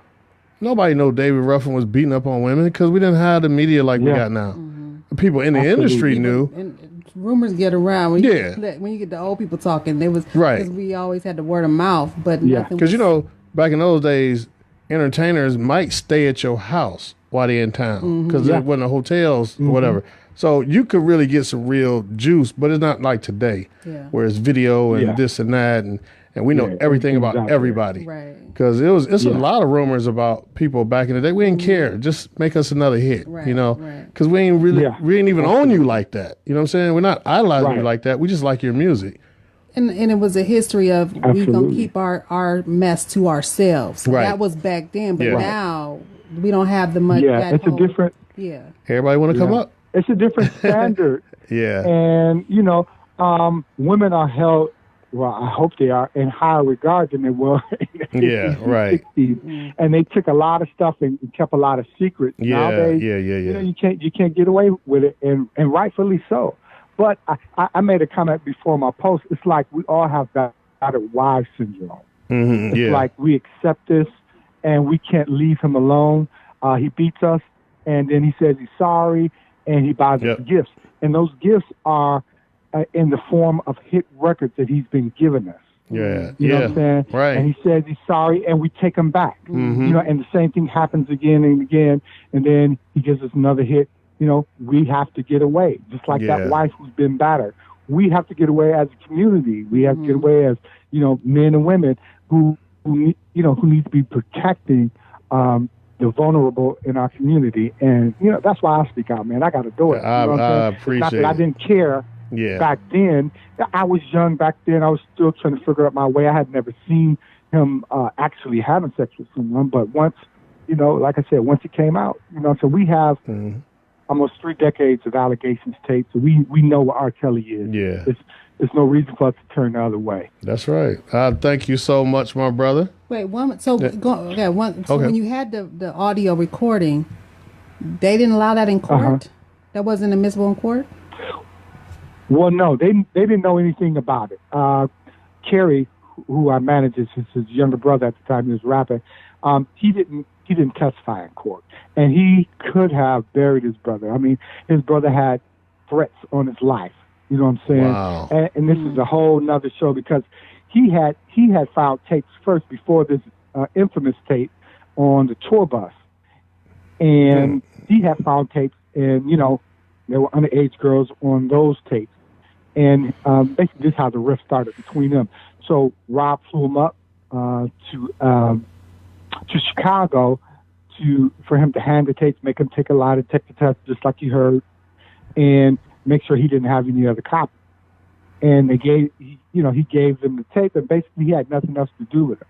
nobody knew David Ruffin was beating up on women because we didn't have the media like we got now. People in the industry knew. And rumors get around when you get the old people talking. They was because we always had the word of mouth, but nothing. Because back in those days, entertainers might stay at your house while they're in town because there wasn't hotels or whatever. So you could really get some real juice, but it's not like today, where it's video and this and that, and we know everything about everybody. Right. Because it's a lot of rumors about people back in the day. We didn't care. Just make us another hit, Because we ain't really, we ain't even own you like that. You know what I'm saying? We're not idolizing you like that. We just like your music. And it was a history of we gonna keep our mess to ourselves. Right. That was back then, but now we don't have the money. Yeah, it's a different. Yeah. Everybody want to come up. It's a different standard. And women are held. Well, I hope they are in higher regard than they were in the 50s and 60s. And they took a lot of stuff and kept a lot of secrets. Nowadays, you can't get away with it, and rightfully so. But I made a comment before my post. It's like we all have battered wife syndrome. It's like we accept this, and we can't leave him alone. He beats us, and then he says he's sorry, and he buys us gifts. And those gifts are in the form of hit records that he's been giving us. You know what I'm saying? Right. And he says he's sorry, and we take him back. And the same thing happens again and again, and then he gives us another hit. We have to get away, just like that wife who's been battered. We have to get away as a community. We have to get away as men and women who need to be protecting the vulnerable in our community. And that's why I speak out, man. I got to do it. I appreciate Not that I didn't care. Back then, I was young back then. I was still trying to figure out my way. I had never seen him actually having sex with someone. But once, like I said, once it came out, so we have almost 3 decades of allegations taped. So we know what R. Kelly is. There's no reason for us to turn the other way. That's right. Thank you so much, my brother. Wait, so when you had the audio recording, they didn't allow that in court? That wasn't admissible in court? Well, no, they didn't know anything about it. Kerry, who I managed, his younger brother at the time, he was rapping. He didn't testify in court, and he could have buried his brother. I mean, his brother had threats on his life. You know what I'm saying? Wow. And this is a whole nother show because he had filed tapes first before this infamous tape on the tour bus, and he had filed tapes, and there were underage girls on those tapes. And basically, this is how the rift started between them. So Rob flew him up to Chicago for him to hand the tapes, make him take a lie detector test, just like you heard, and make sure he didn't have any other copies. And he gave them the tape, and basically he had nothing else to do with it.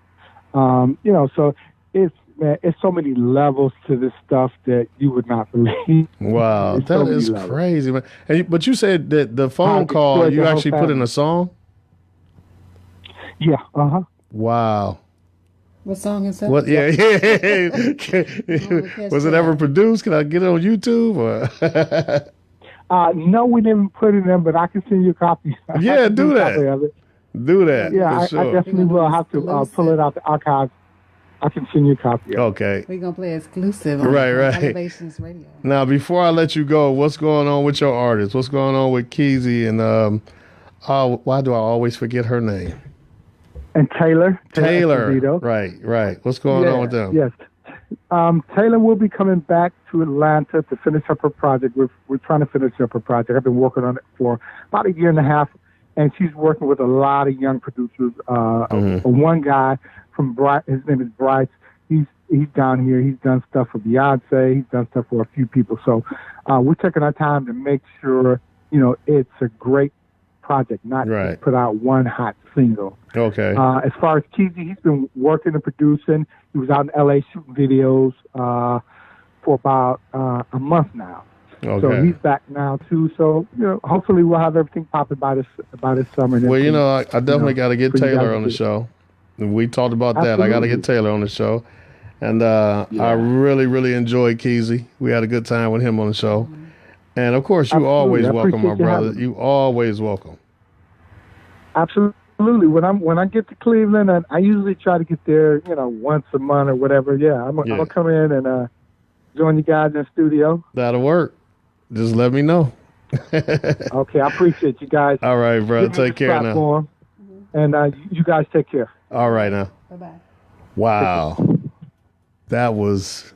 So it's so many levels to this stuff that you would not believe. Wow, that is crazy, man. But you said that the phone call you actually put in a song? Yeah, Wow. What song is that? What? Yeah. Was it ever produced? Can I get it on YouTube? Or? No, we didn't put it in, but I can send you a copy. Yeah, do that. Do that. Yeah, sure. I definitely will have to pull it out the archives. I can send you a copy. Okay. We're going to play exclusive on right. Elevations Radio. Now, before I let you go, what's going on with your artists? What's going on with Keezy and why do I always forget her name? And Taylor. Right. What's going on with them? Yes. Taylor will be coming back to Atlanta to finish up her project. We're trying to finish up her project. I've been working on it for about a year and a half, and she's working with a lot of young producers. One guy from his name is Bryce. He's down here. He's done stuff for Beyonce. He's done stuff for a few people. So we're taking our time to make sure it's a great project, not just put out one hot single. Okay. As far as Keezy, he's been working and producing. He was out in L.A. shooting videos for about a month now. Okay. So he's back now too. So hopefully we'll have everything popping by this summer. Well, I definitely got to get Taylor on the show. We talked about that. I got to get Taylor on the show, and I really, really enjoyed Keezy. We had a good time with him on the show, and of course, you always welcome, my brother. You always welcome. Absolutely. When I get to Cleveland, and I usually try to get there, once a month or whatever. I'm gonna come in and join you guys in the studio. That'll work. Just let me know. Okay, I appreciate you guys. All right, bro. Take care now. And you guys take care. All right now. Bye-bye. Wow. That was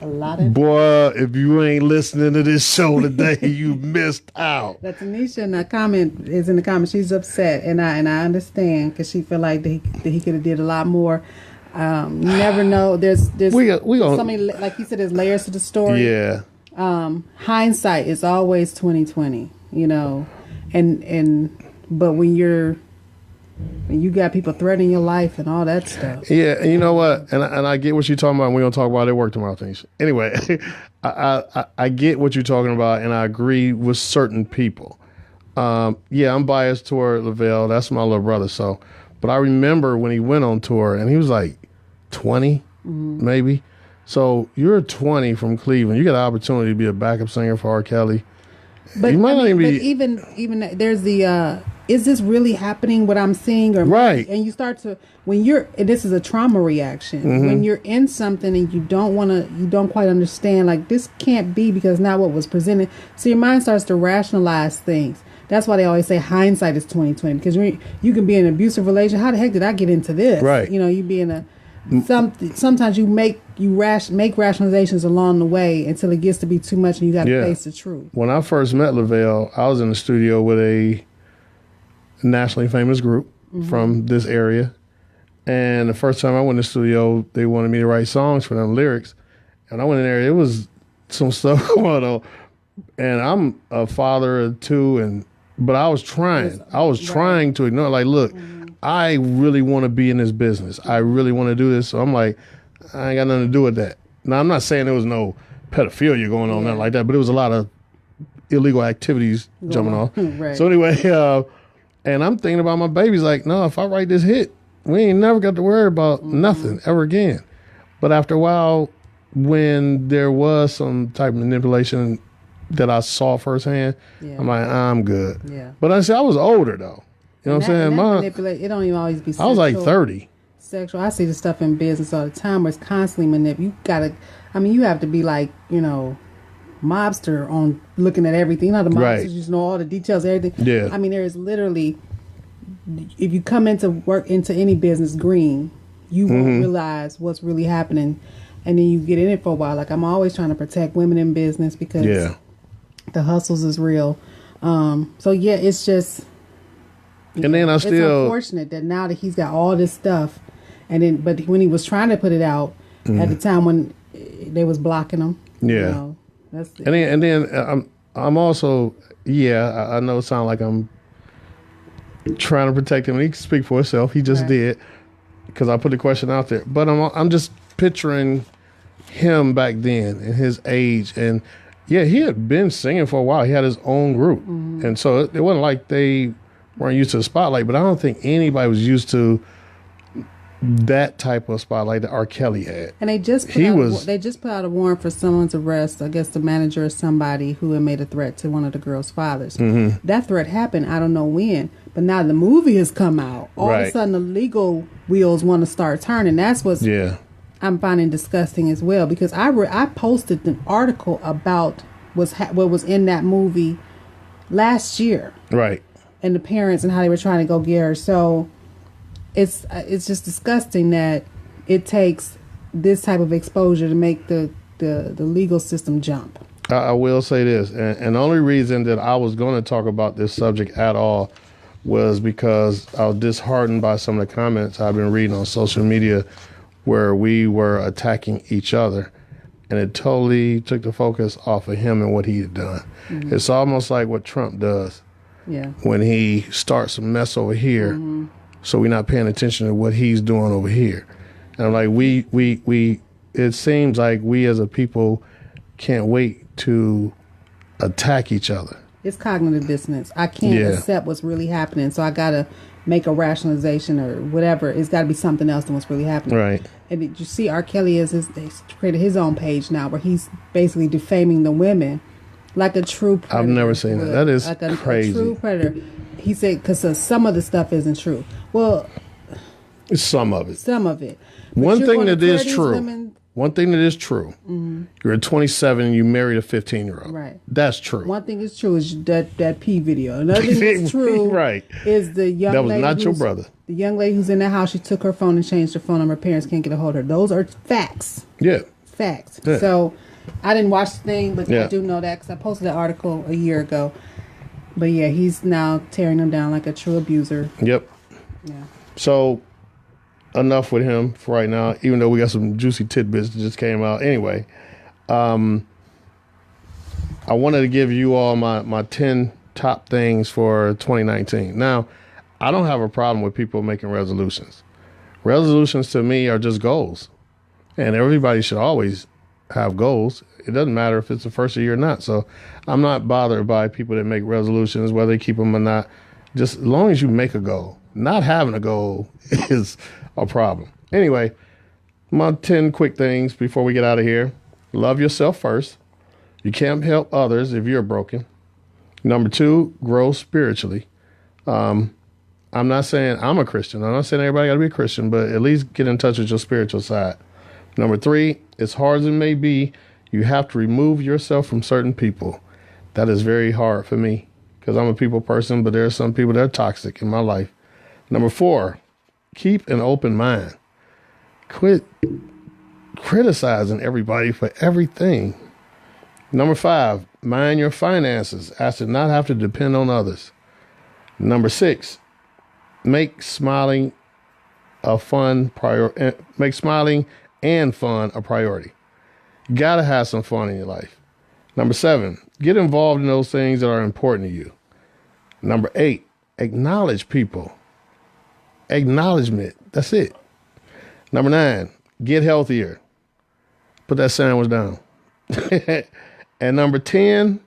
a lot of... Boy, if you ain't listening to this show today, you missed out. That's Tanisha in the comment. She's upset, and I understand because she feel like that he could have did a lot more. You never know. There's so many, like you said, there's layers to the story. Yeah. Hindsight is always 20/20, but when you got people threatening your life and all that stuff. Yeah, and you know what? And I get what you're talking about. We're gonna talk about it at work tomorrow, Tanisha. Anyway, I get what you're talking about, and I agree with certain people. I'm biased toward Lavelle. That's my little brother. So, but I remember when he went on tour, and he was like 20, maybe. So you're 20 from Cleveland. You got an opportunity to be a backup singer for R. Kelly. But you might not even be. Even there's the. Is this really happening? What I'm seeing, or right? And you start to this is a trauma reaction when you're in something and you don't quite understand. Like, this can't be because not what was presented. So your mind starts to rationalize things. That's why they always say hindsight is 20/20. Because you can be in an abusive relationship. How the heck did I get into this? Right. You be in a. Sometimes you make rationalizations along the way until it gets to be too much and you got to face the truth. When I first met Lavelle, I was in the studio with a nationally famous group from this area, and the first time I went in the studio, they wanted me to write songs for them, lyrics, and I went in there. It was some stuff going on, and I'm a father of two, but I was trying to ignore. Like, look. I really want to be in this business. I really want to do this. So I'm like, I ain't got nothing to do with that. Now, I'm not saying there was no pedophilia going on, nothing like that, but it was a lot of illegal activities jumping off. Right. So anyway, and I'm thinking about my babies like, no, if I write this hit, we ain't never got to worry about nothing ever again. But after a while, when there was some type of manipulation that I saw firsthand, I'm like, I'm good. Yeah. But I was older, though. You know what I'm saying? It don't even always be sexual. I was like 30. Sexual. I see the stuff in business all the time where it's constantly manipulated. You have to be like, mobster on looking at everything. You know how the mobsters just know all the details, everything. Yeah. There is literally, if you come into work into any business green, you won't realize what's really happening. And then you get in it for a while. Like, I'm always trying to protect women in business because the hustles is real. It's just... And then it's unfortunate that now that he's got all this stuff, but when he was trying to put it out at the time when they was blocking him, that's it. And then I'm also I know it sounds like I'm trying to protect him. He can speak for himself. He just did because I put the question out there. But I'm just picturing him back then and his age, and he had been singing for a while. He had his own group, and so it wasn't like they weren't used to the spotlight, but I don't think anybody was used to that type of spotlight that R. Kelly had. And they just put out a warrant for someone's arrest. I guess the manager or somebody who had made a threat to one of the girls' fathers. Mm-hmm. That threat happened, I don't know when, but now the movie has come out. All of a sudden, the legal wheels want to start turning. That's what's I'm finding disgusting as well, because I posted an article about what was in that movie last year, right? And the parents and how they were trying to go get her. So it's just disgusting that it takes this type of exposure to make the legal system jump. I will say this, and the only reason that I was going to talk about this subject at all was because I was disheartened by some of the comments I've been reading on social media where we were attacking each other, and it totally took the focus off of him and what he had done. Mm-hmm. It's almost like what Trump does when he starts a mess over here. Mm-hmm. So we're not paying attention to what he's doing over here. And I'm like, we it seems like we as a people can't wait to attack each other. It's cognitive dissonance. I can't accept what's really happening, so I got to make a rationalization or whatever. It's got to be something else than what's really happening. Right. And did you see R. Kelly he's created his own page now where he's basically defaming the women like a true predator. I've never seen that. That is like crazy. A true predator. He said, because some of the stuff isn't true. Well, some of it. Some of it. One thing that is true. One thing that is true. Mm-hmm. You're 27 and you married a 15-year-old. Right. That's true. One thing is true is that P video. Another thing that's true is the young lady. That was not your brother. The young lady who's in the house, she took her phone and changed her phone number. Her parents can't get a hold of her. Those are facts. Yeah. Facts. Yeah. So I didn't watch the thing, but I do know that because I posted that article a year ago. But yeah, he's now tearing them down like a true abuser. Yep. Yeah. So enough with him for right now, even though we got some juicy tidbits that just came out. Anyway, I wanted to give you all my 10 top things for 2019. Now, I don't have a problem with people making resolutions. Resolutions to me are just goals. And everybody should always have goals. It doesn't matter if it's the first of the year or not. So I'm not bothered by people that make resolutions, whether they keep them or not. Just as long as you make a goal. Not having a goal is a problem. Anyway, my 10 quick things before we get out of here. Love yourself first. You can't help others if you're broken. Number 2, grow spiritually. I'm not saying I'm a Christian. I'm not saying everybody got to be a Christian, but at least get in touch with your spiritual side. Number 3, as hard as it may be, you have to remove yourself from certain people. That is very hard for me because I'm a people person, but there are some people that are toxic in my life. Number 4, keep an open mind. Quit criticizing everybody for everything. Number 5, mind your finances. Ask to not have to depend on others. Number 6, make smiling and fun a priority. You gotta have some fun in your life. Number 7, get involved in those things that are important to you. Number 8, acknowledge people. Acknowledgement. That's it. Number 9, get healthier. Put that sandwich down. And number 10,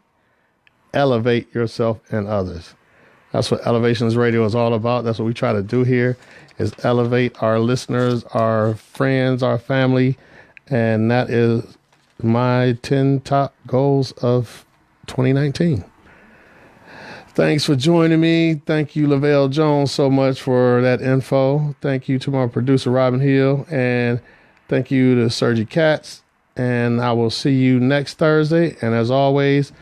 elevate yourself and others. That's what Elevations Radio is all about. That's what we try to do here, is elevate our listeners, our friends, our family. And that is my 10 top goals of 2019. Thanks for joining me. Thank you, Lavelle Jones, so much for that info. Thank you to my producer, Robin Hill. And thank you to Sergi Katz. And I will see you next Thursday. And as always,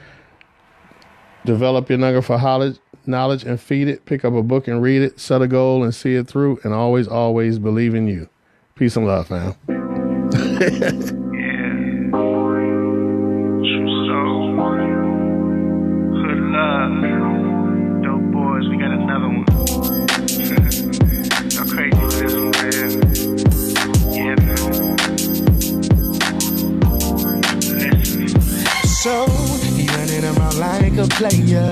develop your nugget for knowledge and feed it. Pick up a book and read it. Set a goal and see it through. And always, always believe in you. Peace and love, fam. So, you running around like a player,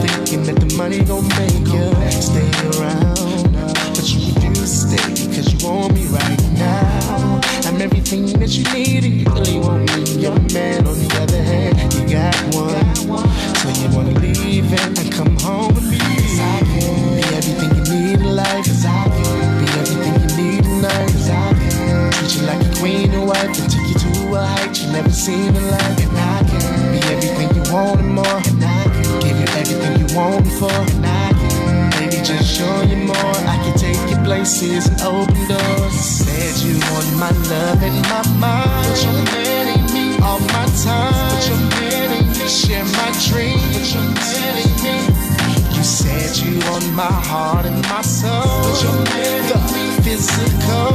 thinking that the money gon' make you stay around. But you refuse to stay because you want me right now. I'm everything that you need and you really want me. Your man, on the other hand, you got one. So you wanna leave and come home with me. Be everything you need in life. Be everything you need tonight. will hate you, never seen the light. And I can be everything you want and more. And I can give you everything you want for. And I can, baby, just show you more. I can take you places and open doors. Said you want my love and my mind, but you're letting me all my time. But you're letting me share my dreams. But you're letting me. You said you want my heart and my soul, but you're letting the physical.